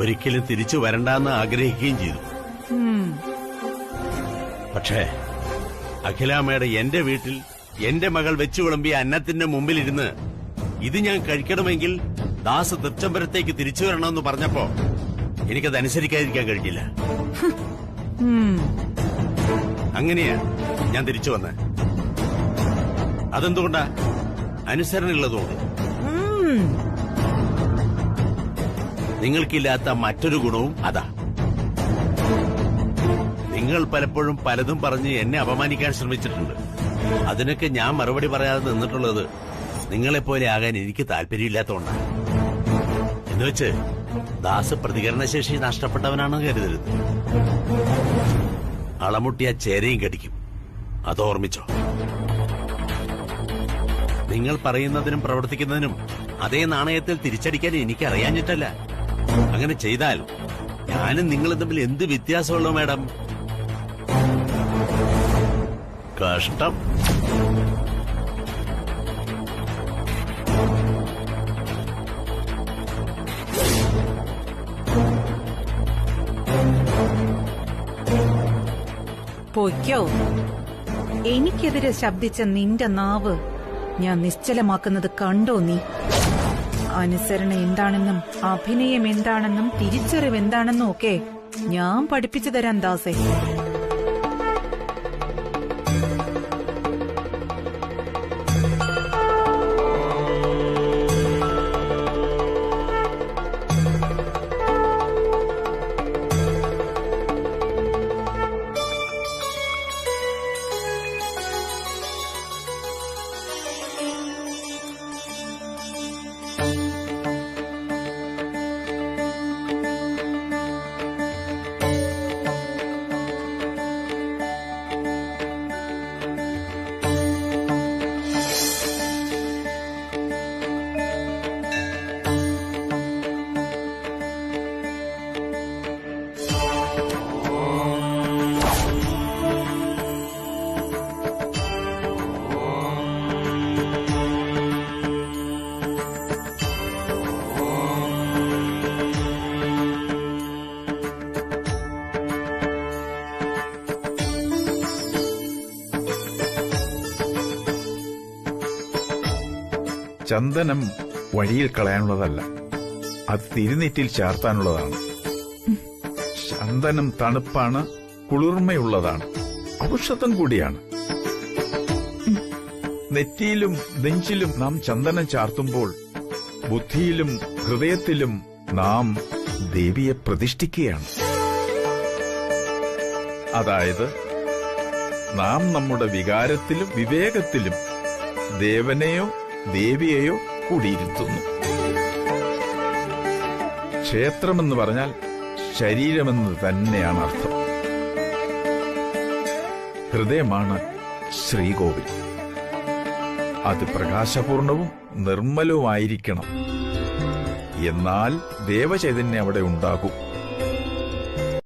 ഒരിക്കലും തിരിച്ചു വരണ്ടെന്ന് ആഗ്രഹിക്കുകയും ചെയ്തു. പക്ഷേ അഖിലാമ്മയുടെ എന്റെ വീട്ടിൽ എന്റെ മകൾ വെച്ചു വിളമ്പിയ അന്നത്തിന്റെ മുമ്പിലിരുന്ന് ഇത് ഞാൻ കഴിക്കണമെങ്കിൽ ദാസ് തൃച്ചംബരത്തേക്ക് തിരിച്ചു വരണമെന്ന് പറഞ്ഞപ്പോ എനിക്കത് അനുസരിക്കാതിരിക്കാൻ കഴിഞ്ഞില്ല. അങ്ങനെയാ ഞാൻ തിരിച്ചു വന്നത്. അതെന്തുകൊണ്ടാ? അനുസരണയുള്ളതുകൊണ്ട്. നിങ്ങൾക്കില്ലാത്ത മറ്റൊരു ഗുണവും അതാ. നിങ്ങൾ പലപ്പോഴും പലതും പറഞ്ഞ് എന്നെ അപമാനിക്കാൻ ശ്രമിച്ചിട്ടുണ്ട്. അതിനൊക്കെ ഞാൻ മറുപടി പറയാതെ നിന്നിട്ടുള്ളത് നിങ്ങളെപ്പോലെ ആകാൻ എനിക്ക് താല്പര്യമില്ലാത്തതുകൊണ്ടാണ്. എന്നുവെച്ച് ദാസ് പ്രതികരണശേഷി നഷ്ടപ്പെട്ടവനാണെന്ന് കരുതരുത്. അളമുട്ടിയ ചേരയും കടിക്കും, അത് ഓർമ്മിച്ചോ. നിങ്ങൾ പറയുന്നതിനും പ്രവർത്തിക്കുന്നതിനും അതേ നാണയത്തിൽ തിരിച്ചടിക്കാൻ എനിക്കറിയാഞ്ഞിട്ടല്ല. അങ്ങനെ ചെയ്താൽ ഞാനും നിങ്ങളും തമ്മിൽ എന്ത് വ്യത്യാസമുള്ളൂ മാഡം? കഷ്ടം. പൊയ്ക്കോ. എനിക്കെതിരെ ശബ്ദിച്ച നിന്റെ നാവ് ഞാൻ നിശ്ചലമാക്കുന്നത് കണ്ടോ നീ? അനുസരണ എന്താണെന്നും അഭിനയം എന്താണെന്നും തിരിച്ചറിവ് എന്താണെന്നും ഒക്കെ ഞാൻ പഠിപ്പിച്ചു തരാം ദാസേ. ചന്ദനം വഴിയിൽ കളയാനുള്ളതല്ല, അത് തിരുനെറ്റിൽ ചാർത്താനുള്ളതാണ്. ചന്ദനം തണുപ്പാണ്, കുളിർമയുള്ളതാണ്, ഔഷധം കൂടിയാണ്. നെറ്റിയിലും നെഞ്ചിലും നാം ചന്ദനം ചാർത്തുമ്പോൾ ബുദ്ധിയിലും ഹൃദയത്തിലും നാം ദേവിയെ പ്രതിഷ്ഠിക്കുകയാണ്. അതായത് നാം നമ്മുടെ വികാരത്തിലും വിവേകത്തിലും ദേവനെയോ ദേവിയെയോ കൂടിയിരുത്തുന്നു. ക്ഷേത്രമെന്ന് പറഞ്ഞാൽ ശരീരമെന്ന് തന്നെയാണ് അർത്ഥം. ഹൃദയമാണ് ശ്രീകോവിൽ. അത് പ്രകാശപൂർണവും നിർമ്മലവുമായിരിക്കണം. എന്നാൽ ദേവചൈതന്യം അവിടെ ഉണ്ടാകും.